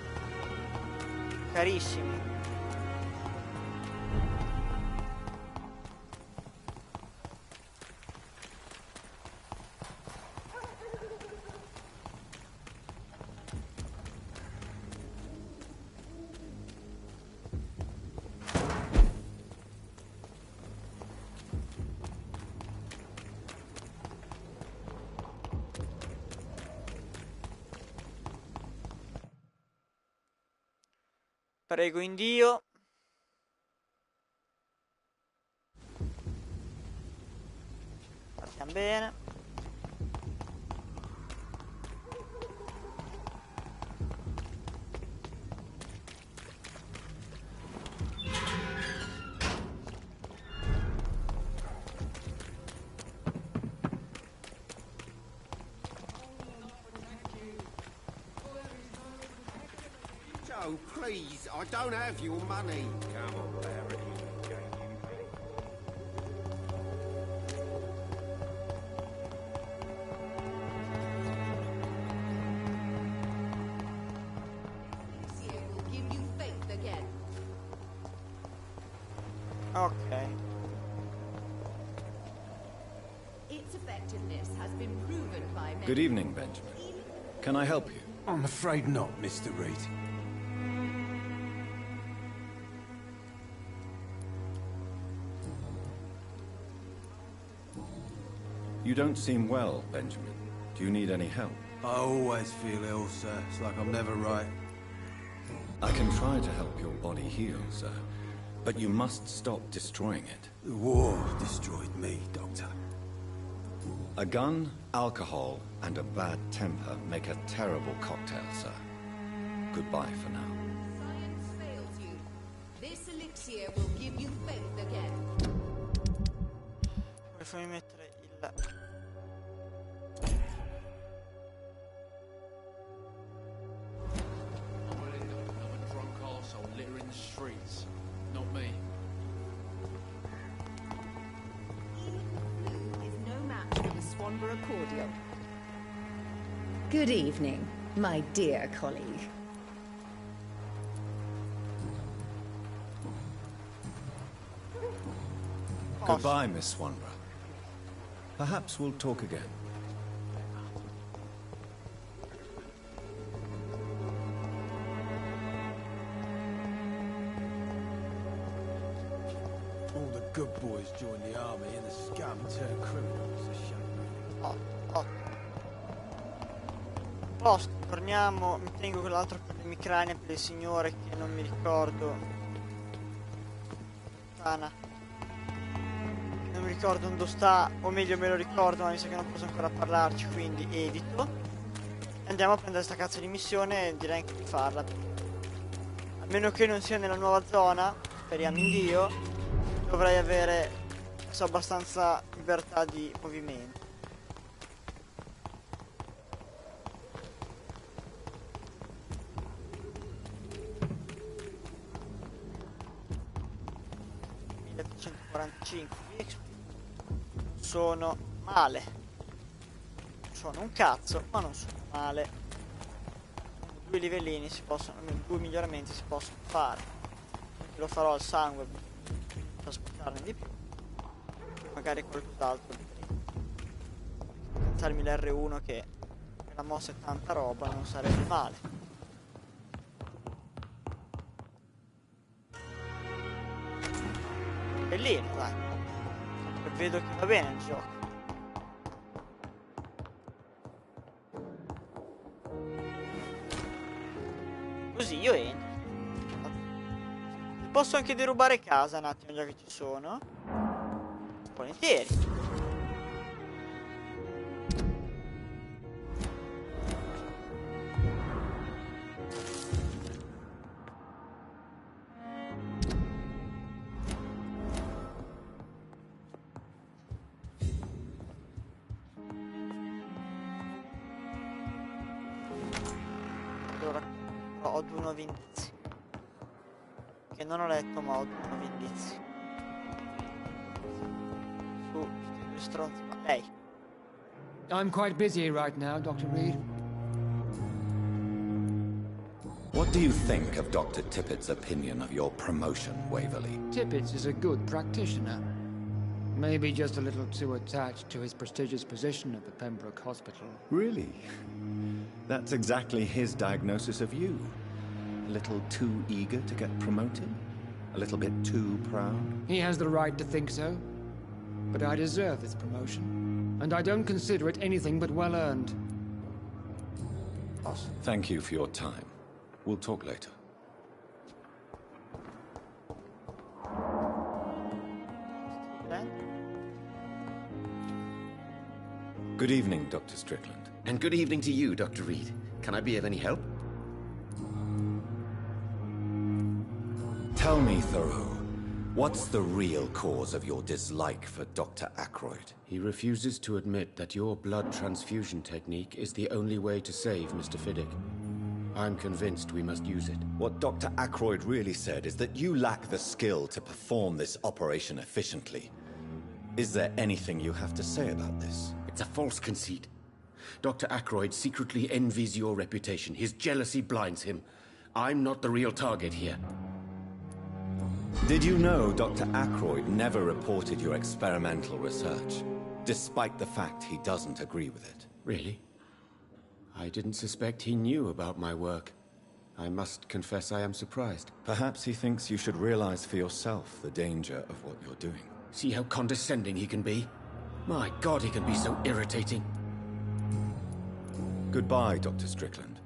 Prego in Dio. Partiamo bene. Joe, please, I don't have your money. Come on, Barry. Elixir will give you faith again. Ok. Its effectiveness has been proven by many. Good evening, Benjamin. Can I help you? I'm afraid not, Mr. Reed. You don't seem well, Benjamin. Do you need any help? I always feel ill, sir. It's like I'm never right. I can try to help your body heal, sir. But you must stop destroying it. The war destroyed me, Doctor. A gun, alcohol, and a bad temper make a terrible cocktail, sir. Goodbye for now. Science fails you. This elixir will give you faith again. Fammi mettere il... I will end up another drunk arsehole littering the streets. Not me. Even the flu is no match for the Swanborough cordial. Good evening, my dear colleague. Goodbye, Miss Swanborough. Perhaps we'll talk again. All the good boys joined the army and the scum turned criminals. It's a shame. Posto, torniamo. Mi tengo quell'altro per le emicrania per il signore che non mi ricordo. Tana. Non mi ricordo dove sta, o meglio me lo ricordo, ma mi sa che non posso ancora parlarci, quindi edito. Andiamo a prendere sta cazzo di missione e direi anche di farla. A meno che non sia nella nuova zona, speriamo in Dio, dovrei avere abbastanza libertà di movimento. XP. Sono male. Sono un cazzo, ma non sono male. Due livellini si possono, due miglioramenti si possono fare. Lo farò al sangue per aspettarne di più. Magari qualcos'altro. Pensarmi l'R1 che la mossa è tanta roba, non sarebbe male. Bellino, dai. E vedo che va bene il gioco. Così io entro. Posso anche derubare casa un attimo, già che ci sono. Volentieri. ho due nuovi indizi. Che non ho letto, ma ho due nuovi indizi. Su questi due stronzi. Ma lei. I'm quite busy right now, Dr. Reed. What do you think of Dr. Tippett's opinion of your promotion, Waverley? Tippett is a good practitioner. Maybe just a little too attached to his prestigious position at the Pembroke Hospital. Really? That's exactly his diagnosis of you. A little too eager to get promoted? A little bit too proud? He has the right to think so. But I deserve this promotion. And I don't consider it anything but well earned. Thank you for your time. We'll talk later. Good evening, Dr. Strickland. And good evening to you, Dr. Reed. Can I be of any help? Tell me, Thoreau, what's the real cause of your dislike for Dr. Ackroyd? He refuses to admit that your blood transfusion technique is the only way to save Mr. Fiddick. I'm convinced we must use it. What Dr. Ackroyd really said is that you lack the skill to perform this operation efficiently. Is there anything you have to say about this? It's a false conceit. Dr. Ackroyd secretly envies your reputation. His jealousy blinds him. I'm not the real target here. Did you know Dr. Ackroyd never reported your experimental research, despite the fact he doesn't agree with it? Really? I didn't suspect he knew about my work. I must confess I am surprised. Perhaps he thinks you should realize for yourself the danger of what you're doing. See how condescending he can be? My God, he can be so irritating. Goodbye, Dr. Strickland.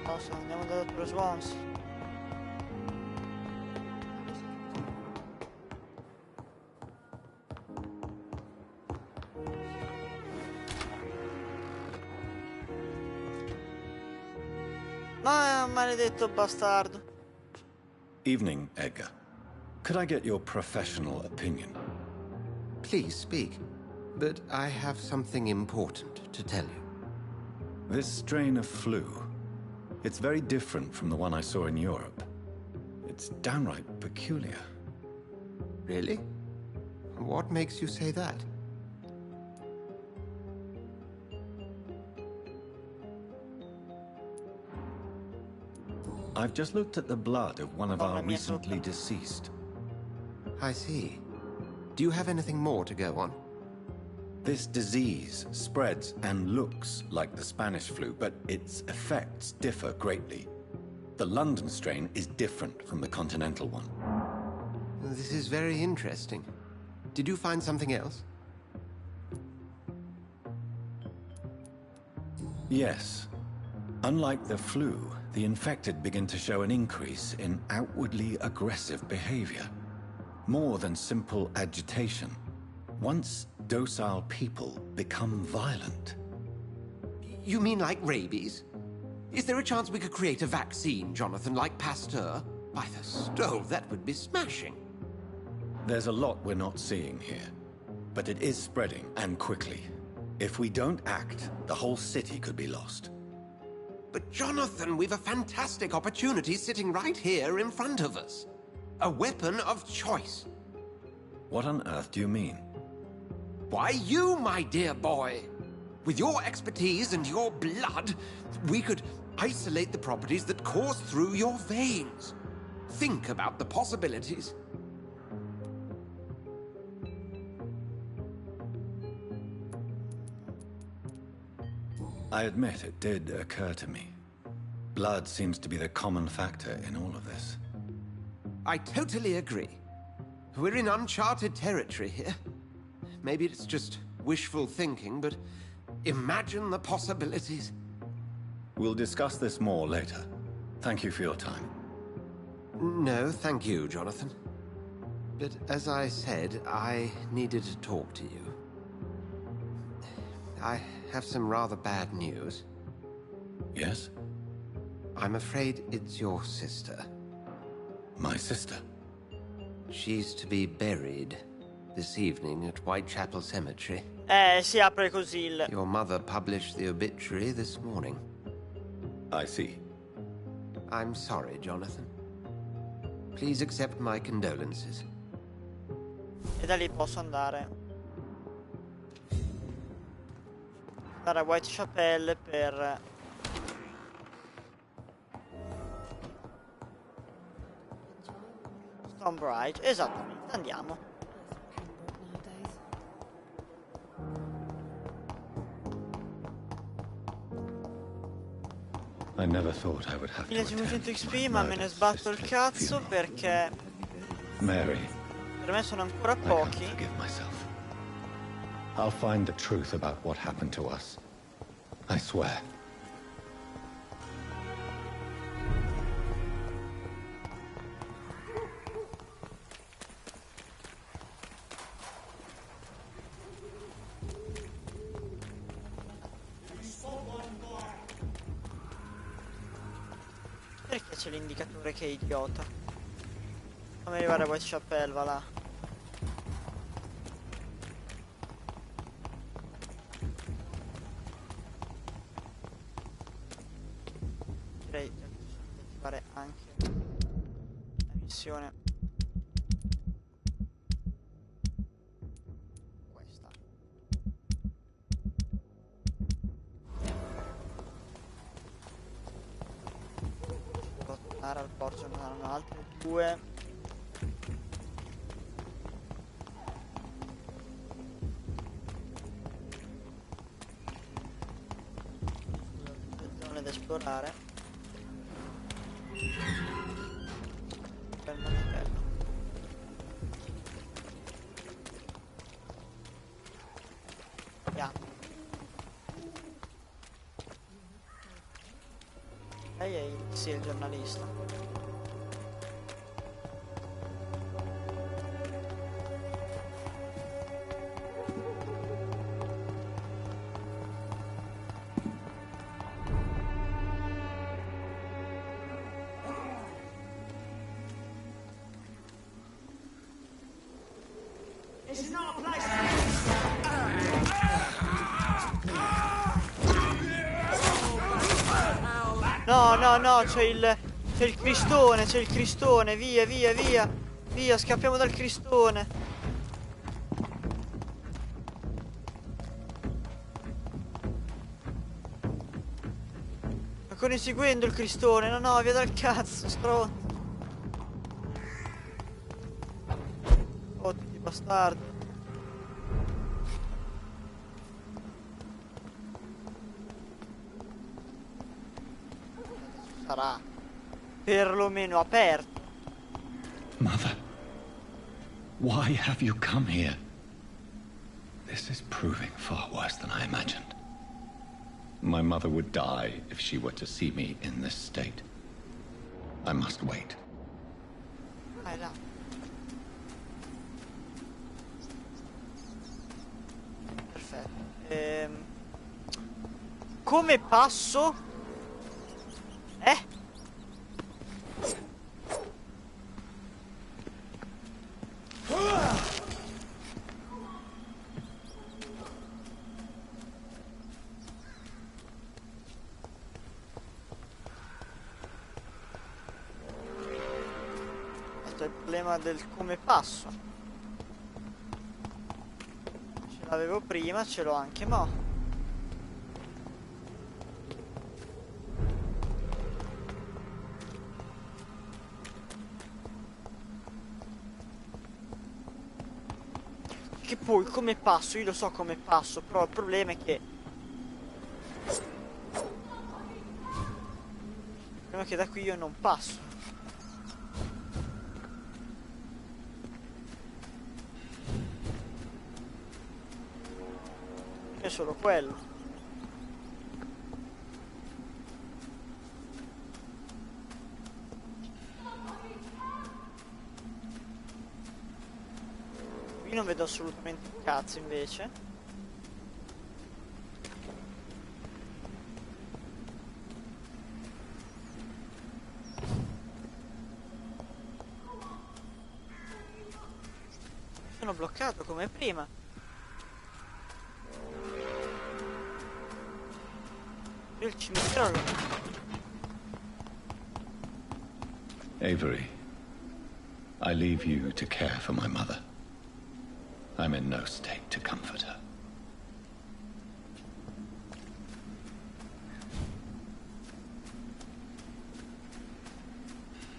Cosa, andiamo da Dr. Swansea. Ma maledetto bastardo. Evening, Edgar. Could I get your professional opinion? Please speak. But I have something important to tell you. This strain of flu, it's very different from the one I saw in Europe. It's downright peculiar. Really? What makes you say that? I've just looked at the blood of one of our recently deceased. I see. Do you have anything more to go on? This disease spreads and looks like the Spanish flu, but its effects differ greatly. The London strain is different from the continental one. This is very interesting. Did you find something else? Yes. Unlike the flu, the infected begin to show an increase in outwardly aggressive behavior. More than simple agitation. Once docile people become violent. You mean like rabies? Is there a chance we could create a vaccine, Jonathan, like Pasteur? By the stove, that would be smashing. There's a lot we're not seeing here. But it is spreading, and quickly. If we don't act, the whole city could be lost. But Jonathan, we've a fantastic opportunity sitting right here in front of us. A weapon of choice. What on earth do you mean? Why, you, my dear boy. With your expertise and your blood, we could isolate the properties that course through your veins. Think about the possibilities. I admit it did occur to me. Blood seems to be the common factor in all of this. I totally agree. We're in uncharted territory here. Maybe it's just wishful thinking, but imagine the possibilities. We'll discuss this more later. Thank you for your time. No, thank you, Jonathan. But as I said, I needed to talk to you. I have some rather bad news. Yes? I'm afraid it's your sister. My sister? She's to be buried this evening at Whitechapel Cemetery. Si apre così il... Your mother published the obituary this morning. I see. I'm sorry, Jonathan. Please accept my condolences. E da lì posso andare a Whitechapel per Stonebridge. Esattamente, andiamo. I never thought I would have to 1500 attend XP, my ma me ne murder's sbatto il sister's cazzo funeral. perché Mary, per me sono ancora I can't pochi. forgive myself. I'll find the truth about what happened to us. I swear. Perché c'è l'indicatore che è idiota? Fammi arrivare a Whitechapel, va là. Direi di attivare anche la missione. Questa. Devo tornare al porto, ne hanno altre due. Zone da esplorare. Bello, bello. Andiamo. Lei è il giornalista. No, no, no, c'è il cristone, via, via, via. Via, scappiamo dal cristone. Ancora inseguendo il cristone, no, no, via dal cazzo, stronzo. Oh, di bastardo. Sarà perlomeno aperto. Mother, why have you come here? This is proving far worse than I imagined. My mother would die if she were to see me in this state. I must wait. Vai là. Perfetto. Come passo? Questo è il problema del come passo. Ce l'avevo prima, ce l'ho anche mo'. Che poi come passo, io lo so come passo, però il problema è che da qui io non passo. È solo quello. Qui non vedo assolutamente un cazzo invece. Sono sono bloccato come prima. Io il cimitero lo... Avery, I leave you to care for my mother. I'm in no state to comfort her.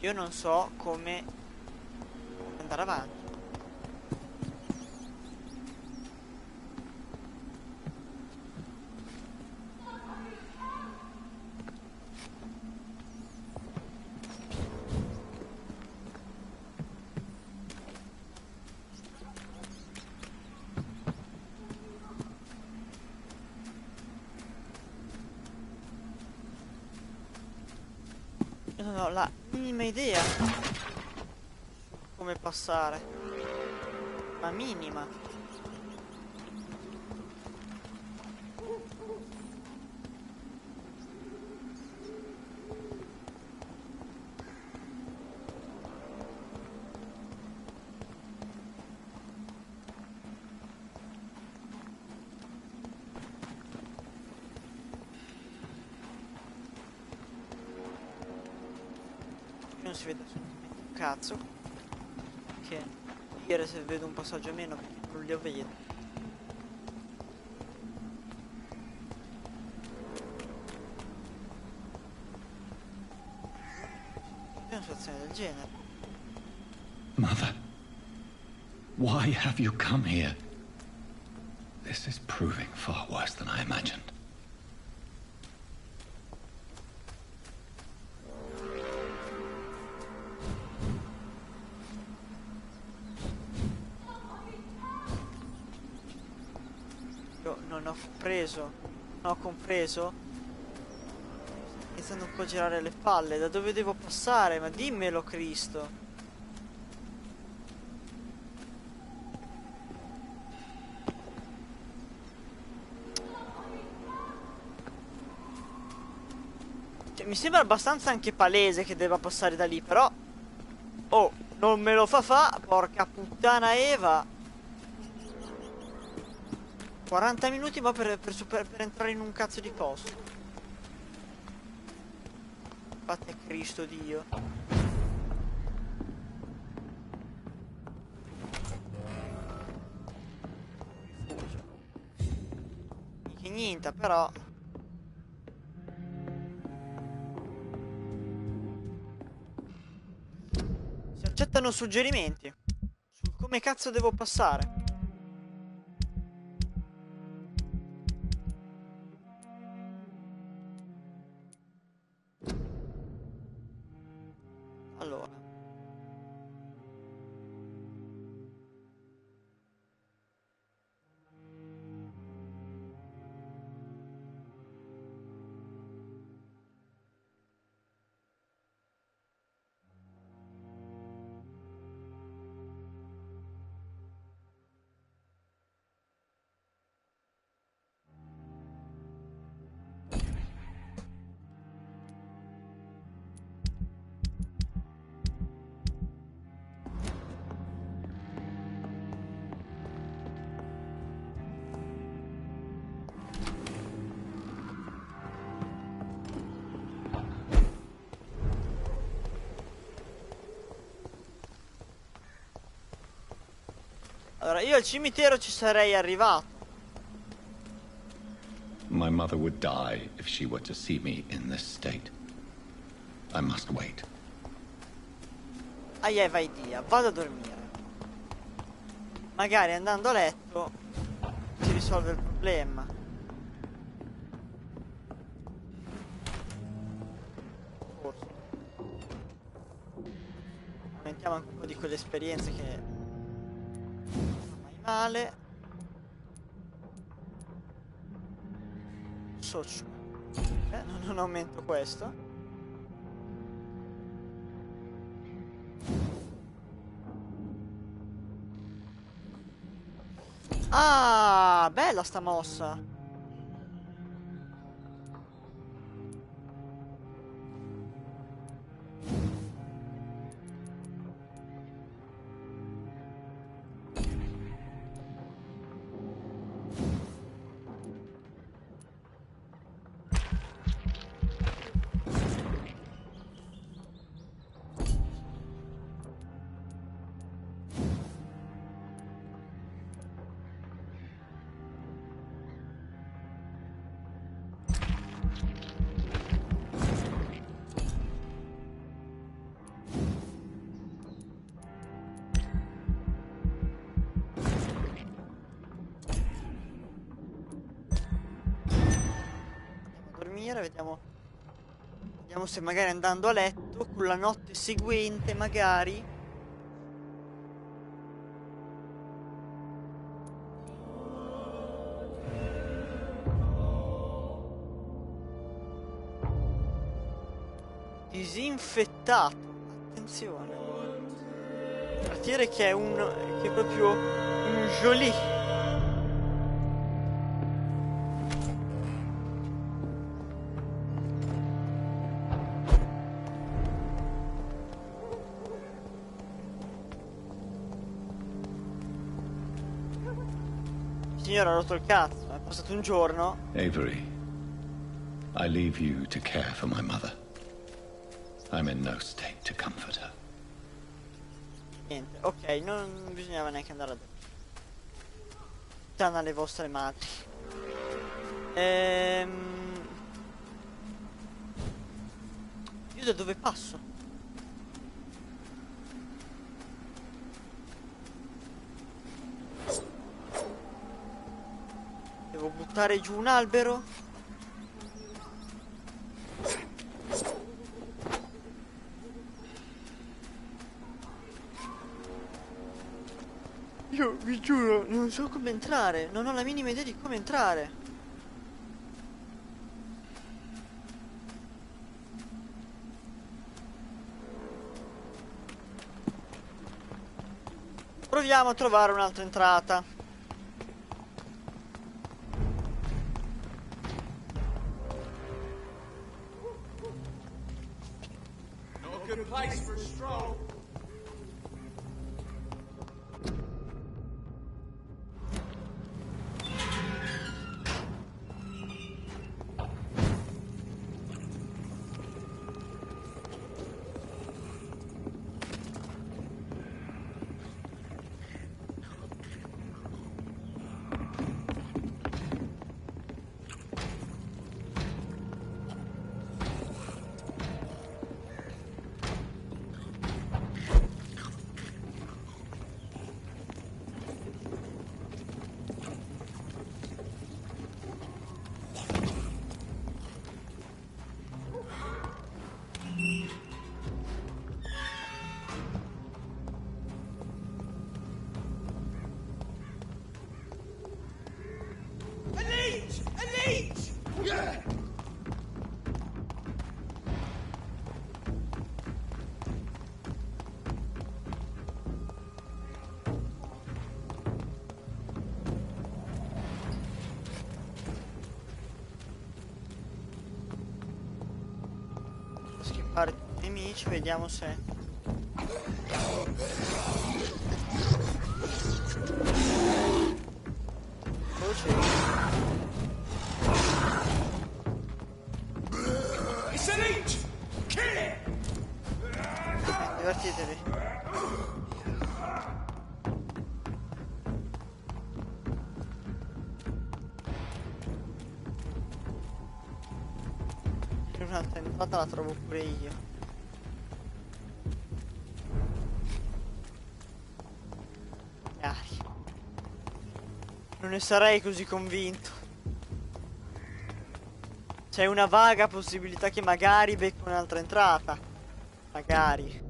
Io non so come andare avanti. Io non ho la minima idea come passare. La minima. Non si vede assolutamente un cazzo. Che dire se vedo un passaggio o meno, perché non li vedo. È una situazione del genere. Mother, why have you come here? This is proving far worse than I imagined. Non ho compreso. Iniziando un po' a girare le palle. Da dove devo passare? Ma dimmelo, Cristo. Cioè, mi sembra abbastanza anche palese che debba passare da lì, però... Oh, non me lo fa, porca puttana Eva. 40 minuti ma per entrare in un cazzo di posto. Infatti è Cristo Dio. Rifugio. Che niente però. Si accettano suggerimenti su come cazzo devo passare. Allora, io al cimitero ci sarei arrivato. My mother would die if she were to see me in this state. I must wait. Vai via, vado a dormire. Magari andando a letto si risolve il problema. Forse. Aumentiamo anche un po' di quelle esperienze che non fa mai male. Socio. Non aumento questo. Ah, bella sta mossa. preghiera, vediamo se magari andando a letto, con la notte seguente magari... Disinfettato, attenzione. Quartiere che è proprio un joli. Il signore ha rotto il cazzo, è passato un giorno. Avery, I leave you to care for my mother. I'm in no state to comfort her. Niente, ok, non bisognava neanche andare a dormire. Puttana le vostre madri. Io da dove passo? Devo buttare giù un albero? Io vi giuro, non so come entrare, non ho la minima idea di come entrare. Proviamo a trovare un'altra entrata. No good place for a stroll. Schippare tutti i nemici, vediamo se... It's a leech! Kill it! Divertitevi. Un'altra entrata la trovo pure io. Dai. Non ne sarei così convinto. C'è una vaga possibilità che magari becco un'altra entrata. Magari.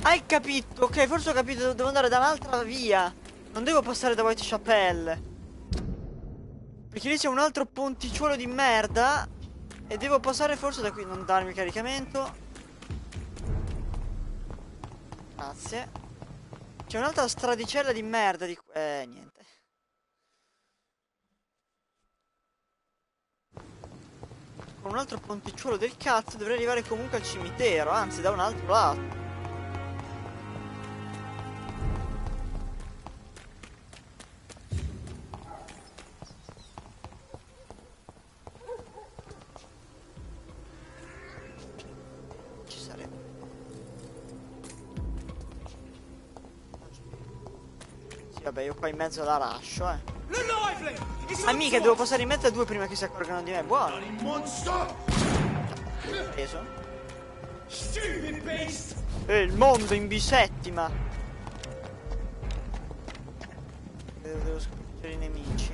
Hai capito? Ok, forse ho capito, devo andare da un'altra via. Non devo passare da Whitechapel. Perché lì c'è un altro ponticciuolo di merda. E devo passare forse da qui. Non darmi caricamento. Grazie. C'è un'altra stradicella di merda di... niente. Con un altro ponticciuolo del cazzo dovrei arrivare comunque al cimitero. Anzi, da un altro lato. vabbè, io qua in mezzo la lascio, Amica, devo passare in mezzo a due prima che si accorgano di me. Buono. Preso. E il mondo in bisettima. Devo sconfiggere i nemici.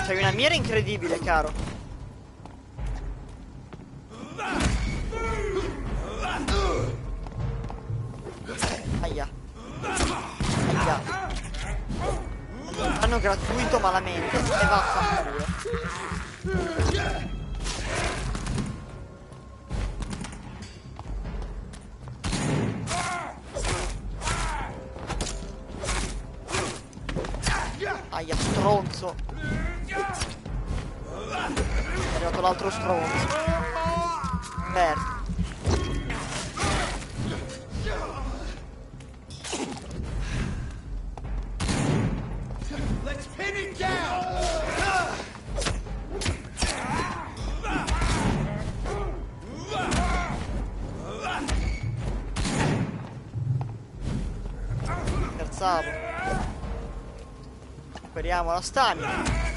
C'hai una mira incredibile, caro. Aia. Aia. Hanno gratuito malamente e vaffanculo. Aia, stronzo. È arrivato l'altro stronzo. Merda. Let's pin it down! Scherzavo. Speriamo la stamina.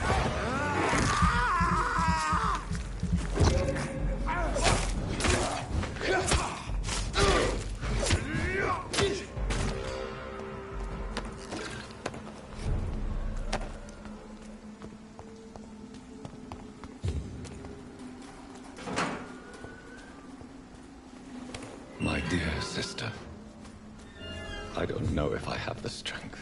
My dear sister, I don't know if I have the strength.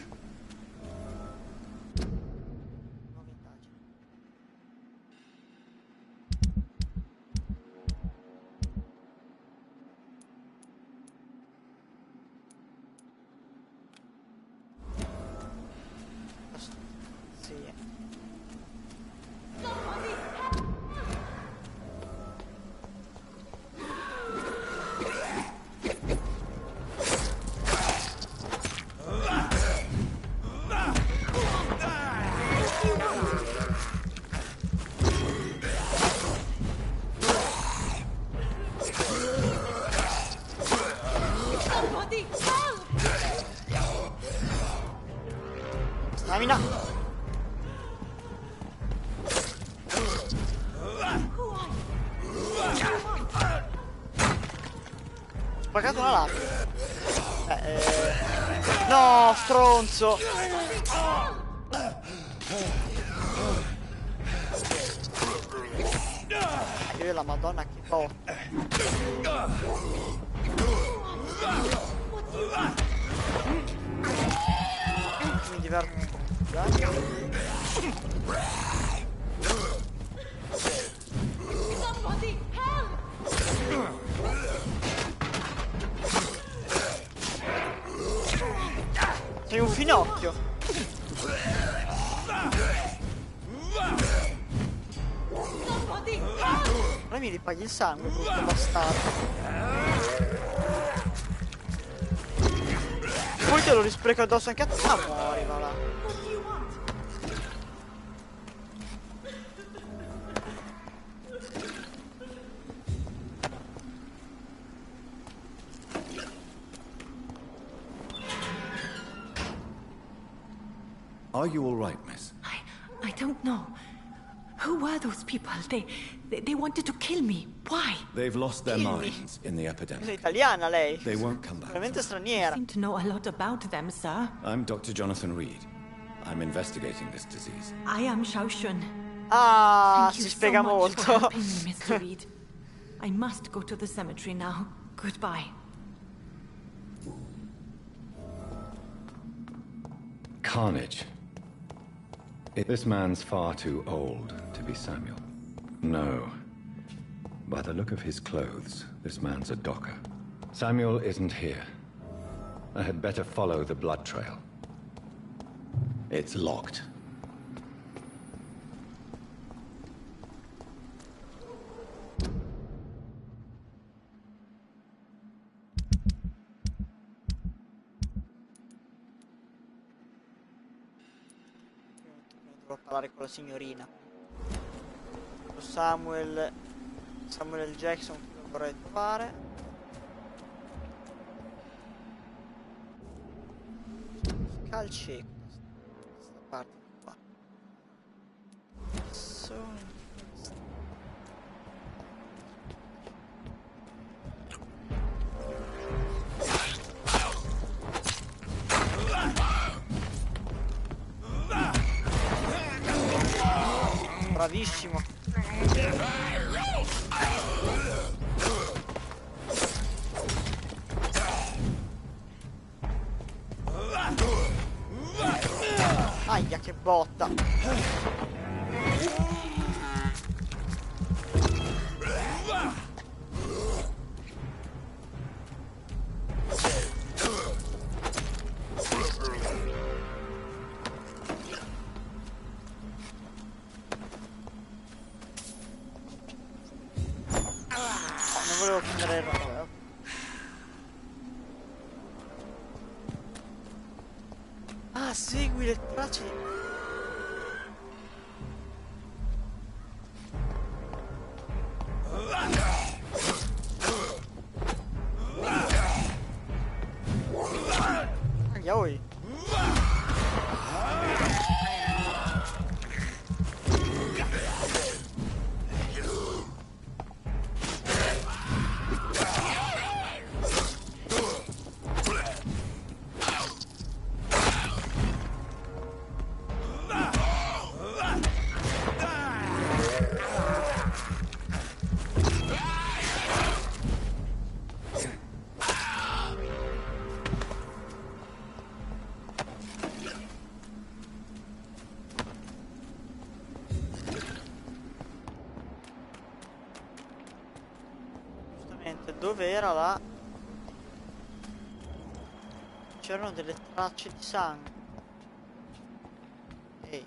Stamina. Ho spaccato una lapide. No, stronzo. Io la madonna che botte. Mi diverto. Somebody help! Sei un finocchio. Somebody help! Ora mi ripaghi il sangue, brutto bastardo. Poi te lo rispreco addosso anche a te. Ah, muori, va là. Are you all right, miss? I don't know. Who were those people? They wanted to kill me. Why? They've lost their minds in the epidemic. Sei italiana lei? They won't come back. Veramente straniera. I seem to know a lot about them, sir. I'm Dr. Jonathan Reed. I'm investigating this disease. I am Shaoshun. Ah, Thank you si spiega so much for molto. helping me, Mr. Reed. I must go to the cemetery now. Goodbye. Carnage. This man's far too old to be Samuel. No. By the look of his clothes, this man's a docker. Samuel isn't here. I had better follow the blood trail. It's locked. Devo parlare con la signorina. Samuel L. Jackson, vorrei trovare. Calceco. Questa parte qua. Bravissimo. Aia, che botta. Non volevo prendere il ramo. Ah, segui le tracce. Oi. Dove era là? C'erano delle tracce di sangue. Ehi.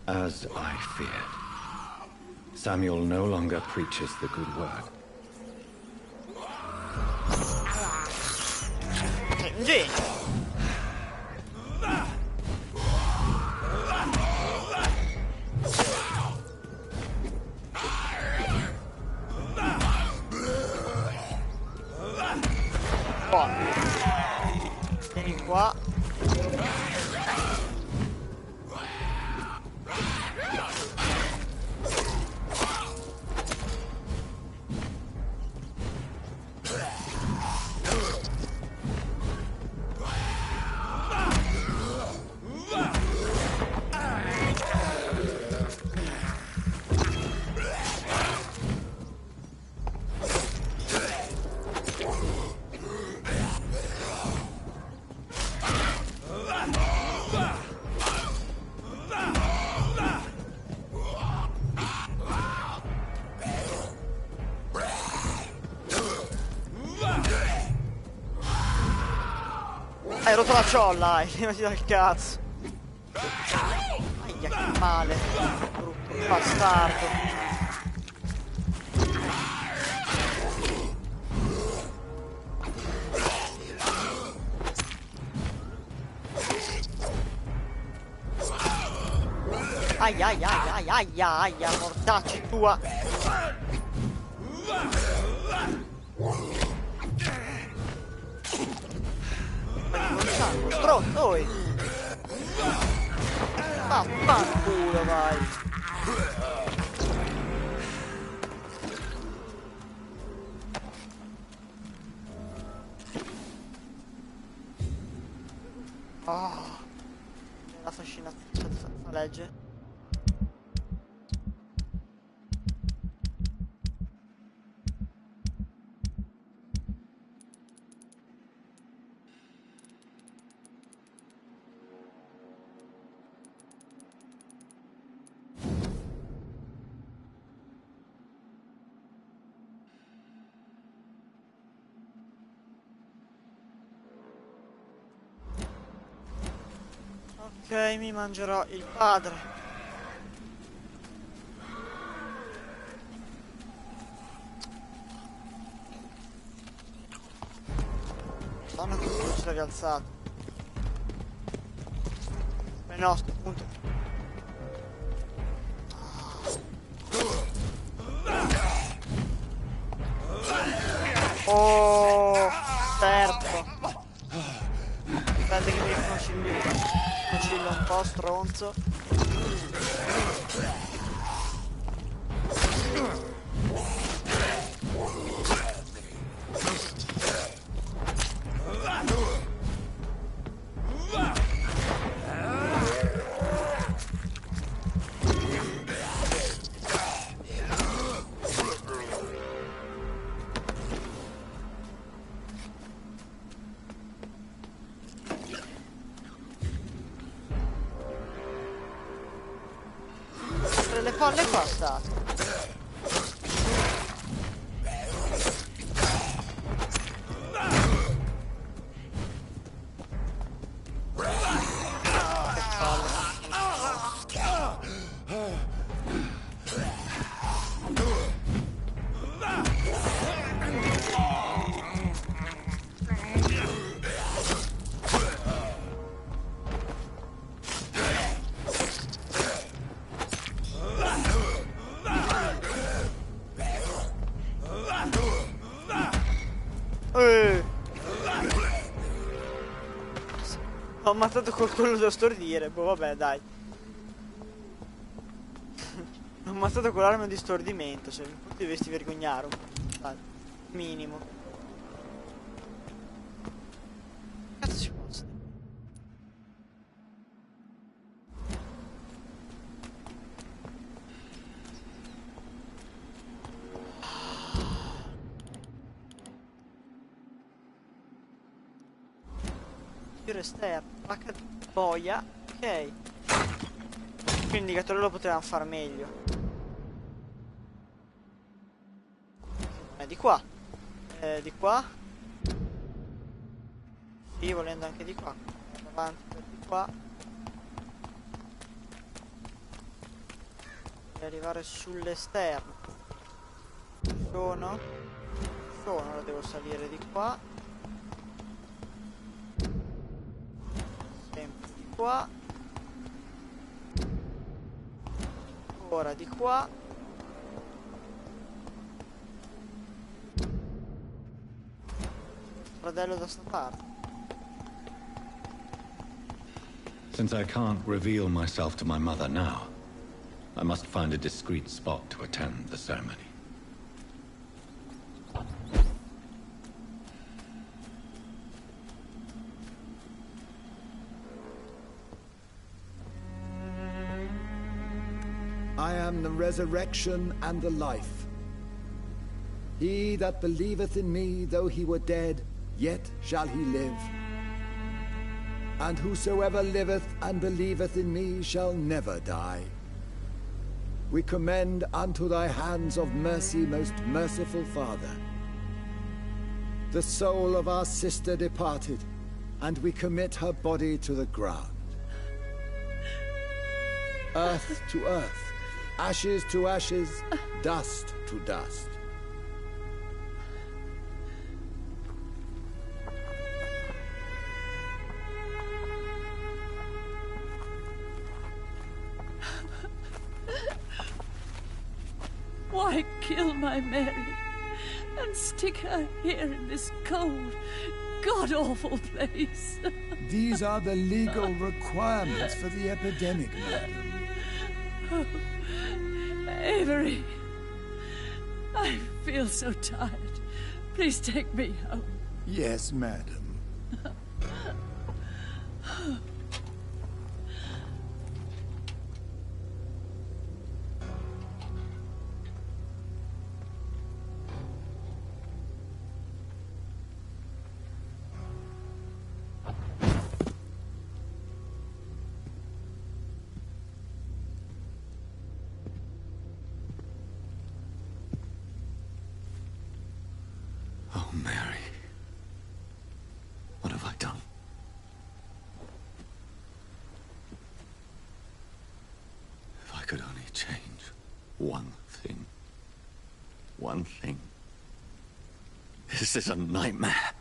As I feared. Samuel no longer preaches the good word. Vieni qua. Hai rotto la ciolla, levati dal cazzo. Aia, che male. Brutto bastardo. Aia, aia, aia, aia, aia, mortacci tua. Stronzo, oi. Vaffanculo, vai. Oh, la fascinazione fa legge. Ok, mi mangerò il padre. Madonna che ce l'ha rialzato. No, a sto punto. Oh, certo. Aspetta che mi concilio un po', stronzo. Le palle qua sta. Ho ammazzato col collo da stordire. Boh, vabbè, dai. Ho ammazzato con l'arma di stordimento. Cioè, tu dovresti vergognare un po'. Dai. Minimo. Cazzo ci posso? Esterno, placca boia, ok. Quindi l'indicatore lo potevamo far meglio. Di qua. Di qua. Sì, volendo anche di qua. Avanti per di qua. E arrivare sull'esterno. Sono, ora devo salire di qua. Qua, ora di qua, fratello da sta parte. Since I can't reveal myself to my mother now, I must find a discreet spot to attend the ceremony. I am the resurrection and the life. He that believeth in me, though he were dead, yet shall he live. And whosoever liveth and believeth in me shall never die. We commend unto thy hands of mercy, most merciful Father, the soul of our sister departed, and we commit her body to the ground. Earth to earth, ashes to ashes, dust to dust. Why kill my Mary and stick her here in this cold, god-awful place? These are the legal requirements for the epidemic, madam. Oh, Avery, I feel so tired. Please take me home. Yes, madam. Oh, Mary. What have I done? If I could only change one thing. One thing. This is a nightmare.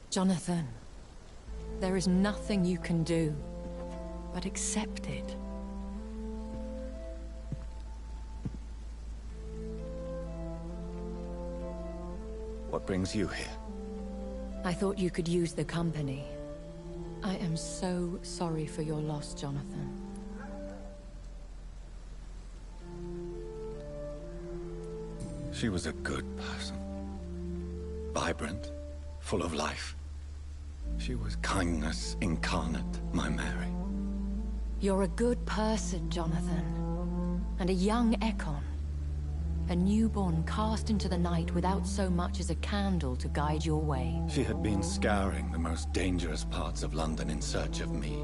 Jonathan, there is nothing you can do but accept it. What brings you here? I thought you could use the company. I am so sorry for your loss, Jonathan. She was a good person. Vibrant, full of life. She was kindness incarnate, my Mary. You're a good person, Jonathan. And a young Ekon. A newborn cast into the night without so much as a candle to guide your way. She had been scouring the most dangerous parts of London in search of me.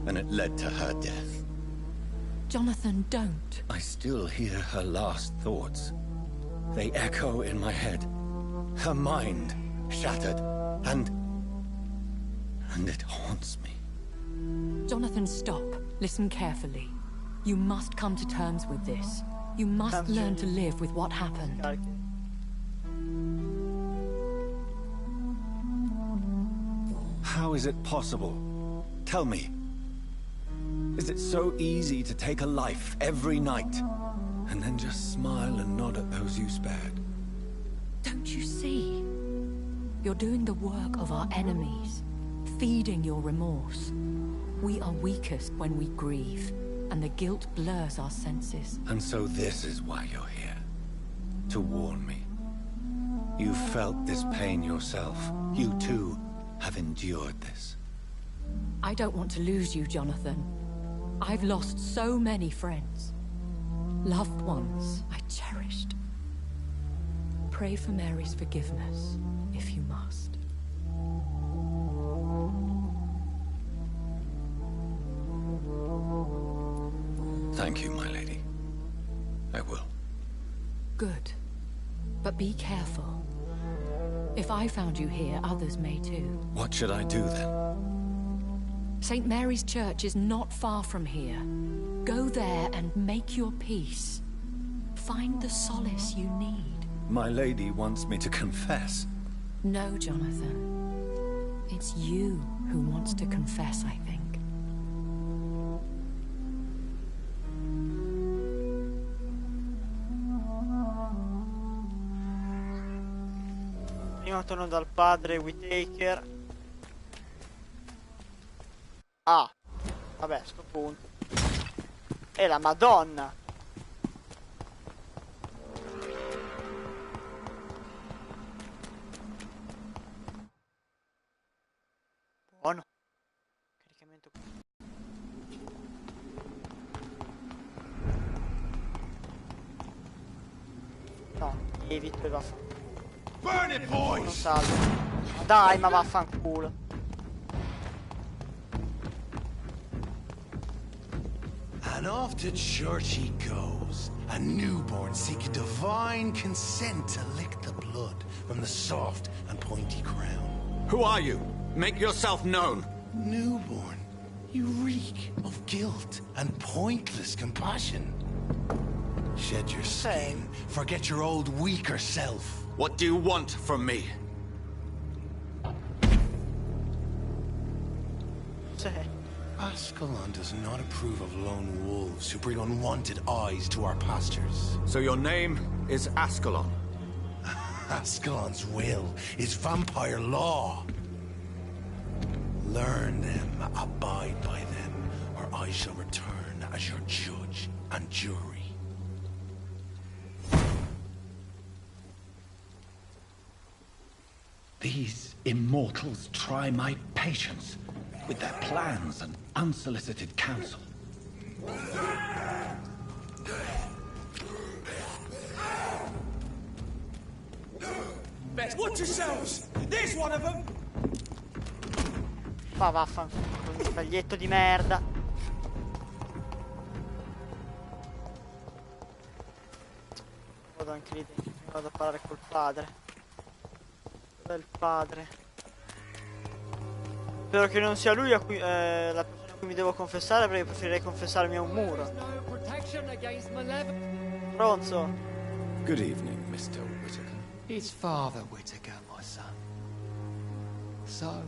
And it led to her death. Jonathan, don't. I still hear her last thoughts. They echo in my head. Her mind shattered, and it haunts me. Jonathan, stop. Listen carefully. You must come to terms with this. You must learn to live with what happened. How is it possible? Tell me. Is it so easy to take a life every night, and then just smile and nod at those you spared? Don't you see? You're doing the work of our enemies, feeding your remorse. We are weakest when we grieve, and the guilt blurs our senses. And so this is why you're here. To warn me. You felt this pain yourself. You too have endured this. I don't want to lose you, Jonathan. I've lost so many friends. Loved ones I cherished. Pray for Mary's forgiveness, if you must. Thank you, my lady. I will. Good. But be careful. If I found you here, others may too. What should I do then? St. Mary's Church is not far from here. Go there and make your peace. Find the solace you need. My lady wants me to confess. No, Jonathan. It's you who wants to confess, I think. Primo torno dal padre Whitaker. Ah, vabbè, sto punto. E la Madonna. Buono. Caricamento. No, evito e vaffanculo. Burn it, boys! Non salvo. Ma dai, ma vaffanculo. And off to church he goes, a newborn seeking divine consent to lick the blood from the soft and pointy crown. Who are you? Make yourself known. Newborn, you reek of guilt and pointless compassion. Shed your skin, forget your old weaker self. What do you want from me? Ascalon does not approve of lone wolves who bring unwanted eyes to our pastures. So your name is Ascalon? Ascalon's will is vampire law. Learn them, abide by them, or I shall return as your judge and jury. These immortals try my patience with their plans and unsolicited counsel. Best watch yourselves! There's one of them! Ma vaffanculo, sbaglietto di merda. Vado anche lì dentro, vado a parlare col padre. Dov'è il padre? Spero che non sia lui la persona a cui mi devo confessare, perché preferirei confessarmi a un muro. Pronto? Good evening, Mr. Whittaker. It's Father Whittaker, my son. So,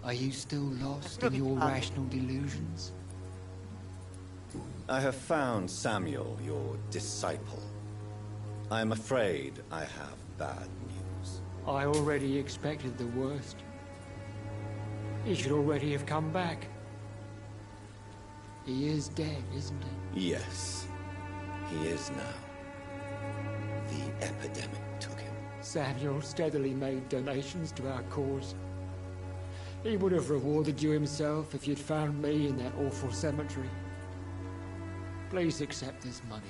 are you still lost in your rational delusions? I have found Samuel, your disciple. I am afraid I have bad news. I already expected the worst. He should already have come back. He is dead, isn't he? Yes, he is now. The epidemic took him. Samuel steadily made donations to our cause. He would have rewarded you himself if you'd found me in that awful cemetery. Please accept this money.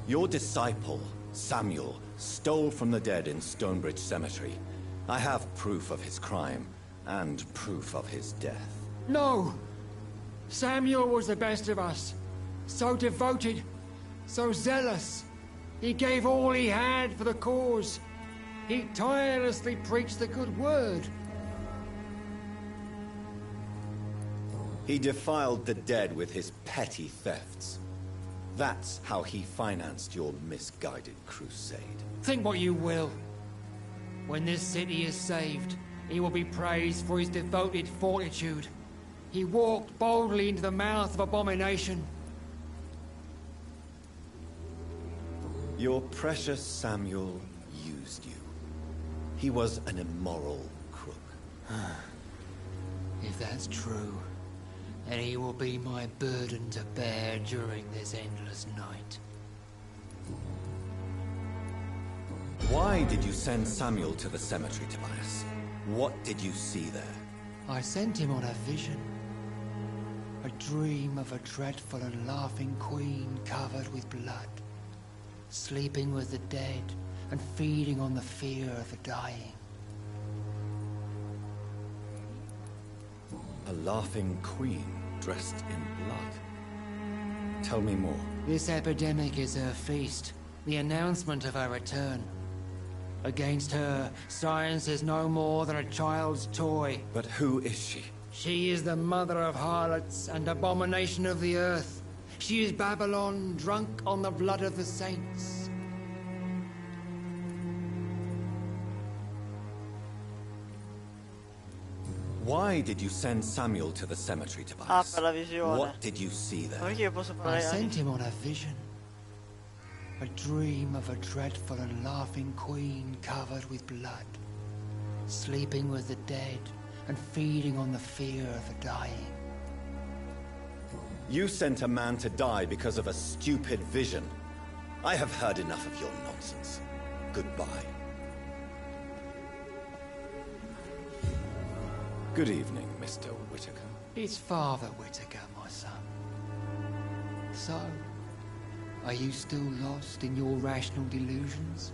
Your disciple, Samuel, stole from the dead in Stonebridge Cemetery. I have proof of his crime, and proof of his death. No! Samuel was the best of us. So devoted, so zealous. He gave all he had for the cause. He tirelessly preached the good word. He defiled the dead with his petty thefts. That's how he financed your misguided crusade. Think what you will. When this city is saved, he will be praised for his devoted fortitude. He walked boldly into the mouth of abomination. Your precious Samuel used you. He was an immoral crook. If that's true, then he will be my burden to bear during this endless night. Why did you send Samuel to the cemetery, Tobias? What did you see there? I sent him on a vision. A dream of a dreadful and laughing queen covered with blood, sleeping with the dead and feeding on the fear of the dying. A laughing queen dressed in blood. Tell me more. This epidemic is her feast, the announcement of her return. Against her, science is no more than a child's toy. But who is she? She is the mother of harlots and abomination of the earth. She is Babylon, drunk on the blood of the saints. Why did you send Samuel to the cemetery, Tobias? Ah, per la visione. What did you see there? Perché io posso I parlare sent him on a vision. A dream of a dreadful and laughing queen covered with blood, sleeping with the dead and feeding on the fear of the dying. You sent a man to die because of a stupid vision. I have heard enough of your nonsense. Goodbye. Good evening, Mr. Whitaker. It's Father Whitaker, my son. So, are you still lost in your rational delusions?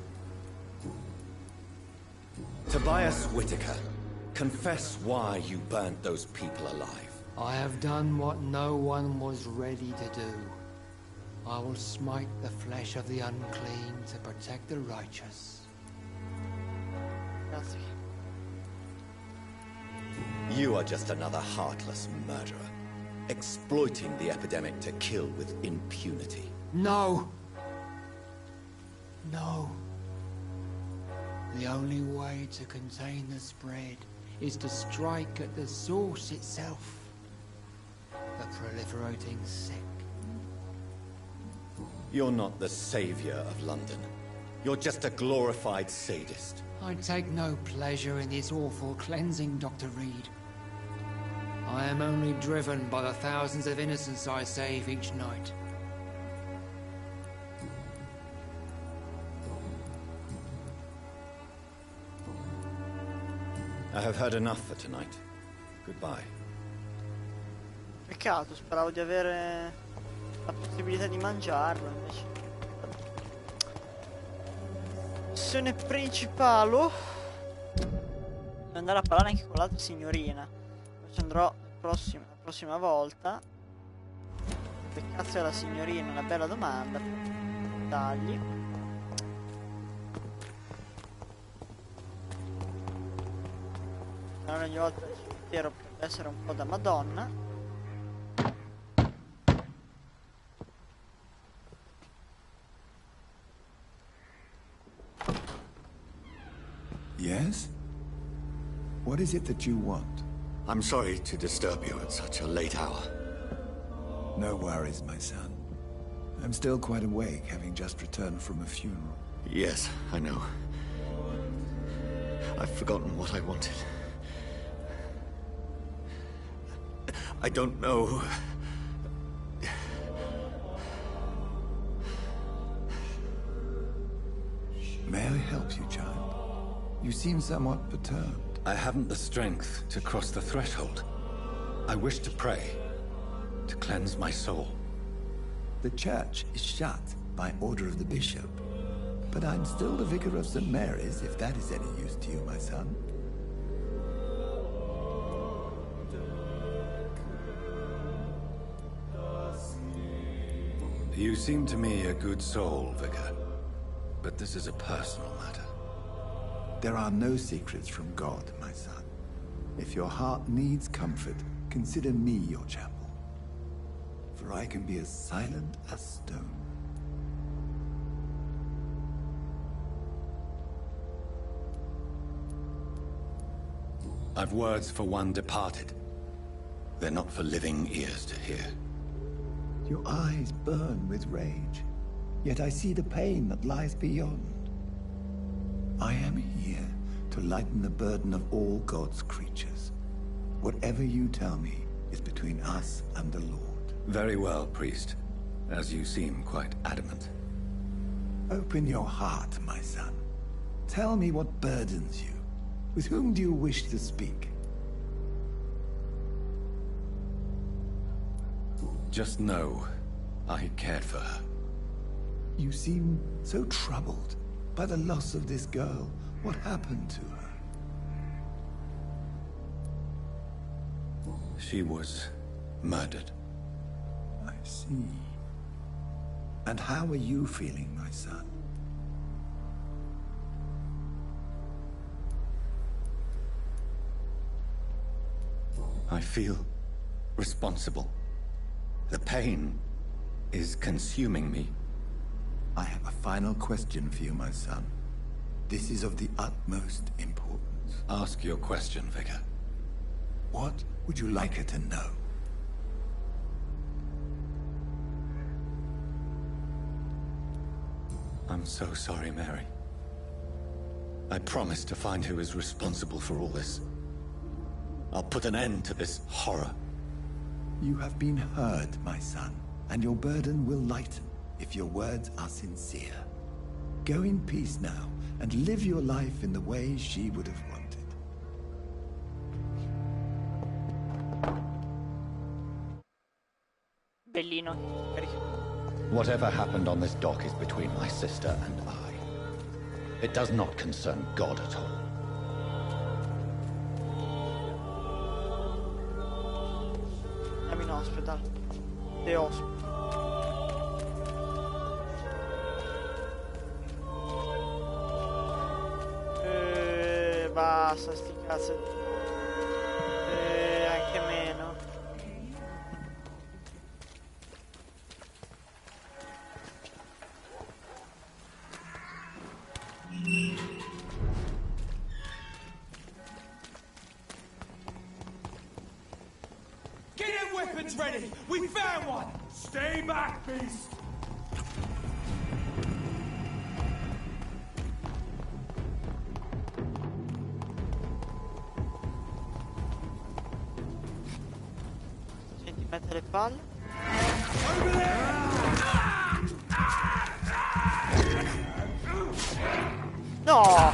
Tobias Whitaker, confess why you burnt those people alive. I have done what no one was ready to do. I will smite the flesh of the unclean to protect the righteous. Grazie. You are just another heartless murderer, exploiting the epidemic to kill with impunity. No! No. The only way to contain the spread is to strike at the source itself. The proliferating sick. You're not the savior of London. You're just a glorified sadist. I take no pleasure in this awful cleansing, Dr. Reed. I am only driven by the thousands of innocents I save each night. I have heard enough for tonight. Goodbye. Peccato, speravo di avere la possibilità di mangiarlo, invece. Missione principale. Devo andare a parlare anche con l'altra signorina. Ci andrò la prossima volta. Che cazzo è la signorina? Una bella domanda. Tagli. Allora ogni volta il cimitero potrebbe essere un po' da Madonna. What is it that you want? I'm sorry to disturb you at such a late hour. No worries, my son. I'm still quite awake, having just returned from a funeral. Yes, I know. I've forgotten what I wanted. I don't know. May I help you, child? You seem somewhat perturbed. I haven't the strength to cross the threshold. I wish to pray, to cleanse my soul. The church is shut by order of the bishop. But I'm still the vicar of St. Mary's, if that is any use to you, my son. You seem to me a good soul, Vicar. But this is a personal matter. There are no secrets from God, my son. If your heart needs comfort, consider me your chapel. For I can be as silent as stone. I've words for one departed. They're not for living ears to hear. Your eyes burn with rage, yet I see the pain that lies beyond. I am here to lighten the burden of all God's creatures. Whatever you tell me is between us and the Lord. Very well, priest, as you seem quite adamant. Open your heart, my son. Tell me what burdens you. With whom do you wish to speak? Just know, I cared for her. You seem so troubled by the loss of this girl. What happened to her? She was murdered. I see. And how are you feeling, my son? I feel responsible. The pain is consuming me. I have a final question for you, my son. This is of the utmost importance. Ask your question, Vicar. What would you like her to know? I'm so sorry, Mary. I promise to find who is responsible for all this. I'll put an end to this horror. You have been heard, my son, and your burden will lighten if your words are sincere. Go in peace now, and live your life in the way she would have wanted. Bellino. Whatever happened on this dock is between my sister and I. It does not concern God at all. I'm in hospital. The hospital. Basta sti cazzo. Anche meno. Get your weapons ready! We found one! Stay back, beast! Senti, mette le palle. No!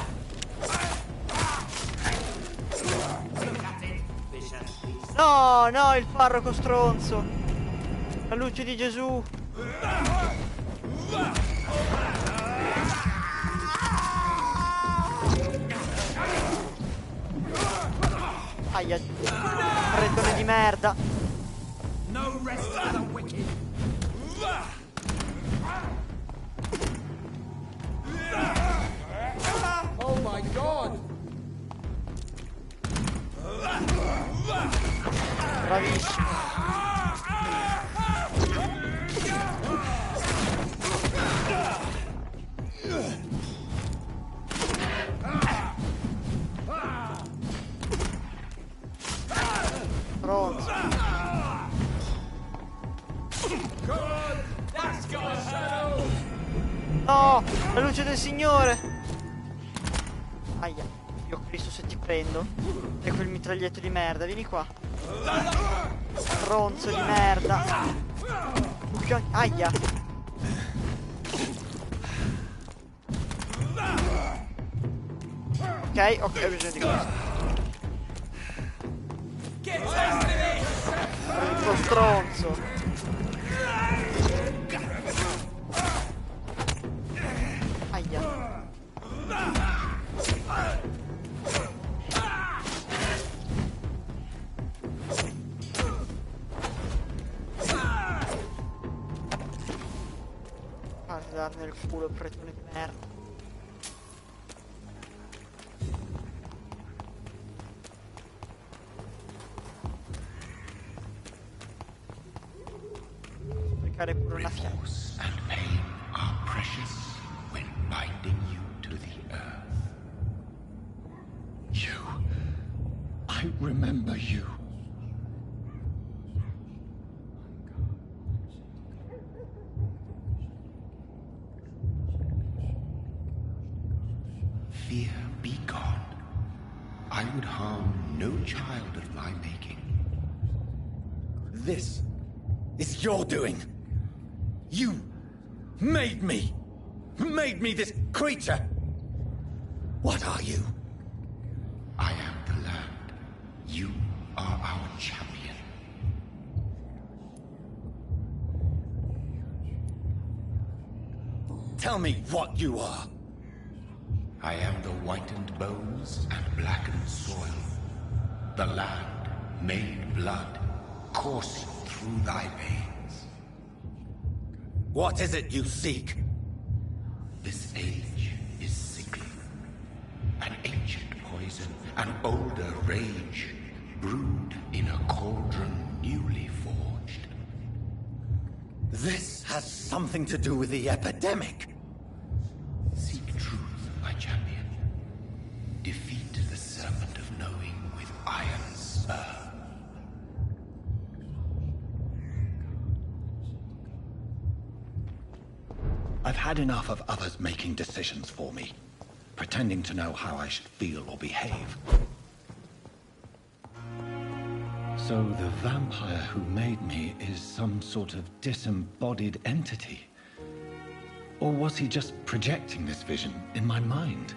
No, no, il parroco stronzo. La luce di Gesù. Aia, freddone di merda. No rest for the wicked. Oh my God! Bravissimo. luce del Signore! Aia. Dio Cristo, se ti prendo. E quel mitraglietto di merda, vieni qua. Stronzo di merda. Aia. Ok, ho bisogno di questo. Brutto stronzo. Aia. Guarda, darne il culo, pretone di merda. Sprecare pure una fiamma. And pain are precious when binding you to the earth. You. I remember you. Fear be gone. I would harm no child of my making. This is your doing. You made me this creature. What are you? I am the land. You are our champion. Tell me what you are. I am the whitened bones and blackened soil. The land made blood coursing through thy veins. What is it you seek? This age is sickly. An ancient poison, an older rage, brewed in a cauldron newly forged. This has something to do with the epidemic. Seek truth, my champion. Defeat the serpent of knowing with iron spur. I've had enough of others making decisions for me, pretending to know how I should feel or behave. So the vampire who made me is some sort of disembodied entity? Or was he just projecting this vision in my mind?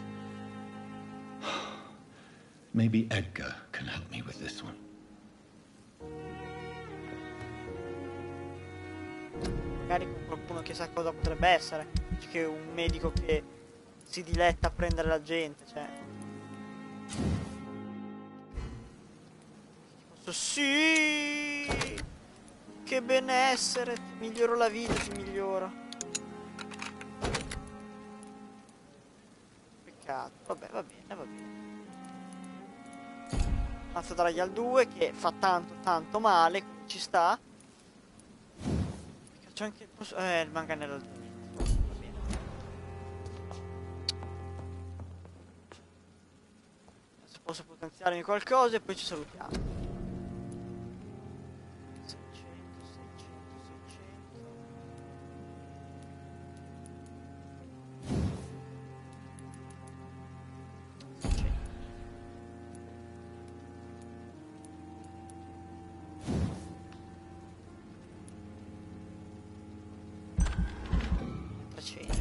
Maybe Edgar can help me with this one. Magari con qualcuno che sa cosa potrebbe essere, che un medico che si diletta a prendere la gente, cioè. Sì, che benessere, ti miglioro la vita, ti miglioro. Peccato, vabbè, va bene, va bene. Mazza draghi al 2 che fa tanto male, quindi ci sta. C'è anche il manganello al 2. Va bene. Adesso posso potenziarmi qualcosa e poi ci salutiamo. 600, 300.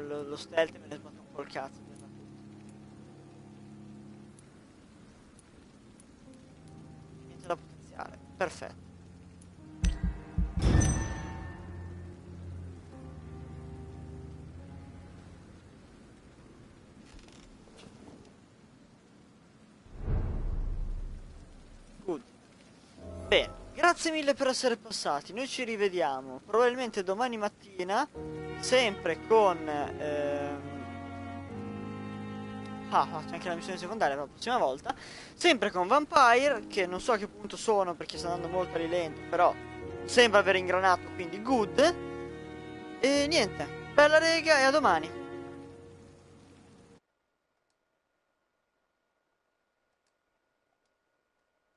Lo stealth me ne sbatto un po' il cazzo. Niente da potenziare. Perfetto. Good. Bene, grazie mille per essere passati. Noi ci rivediamo probabilmente domani mattina, sempre con c'è anche la missione secondaria per la prossima volta, sempre con Vampyr, che non so a che punto sono perché sta andando molto a rilento, però sembra aver ingranato, quindi good. E niente, Bella rega e a domani.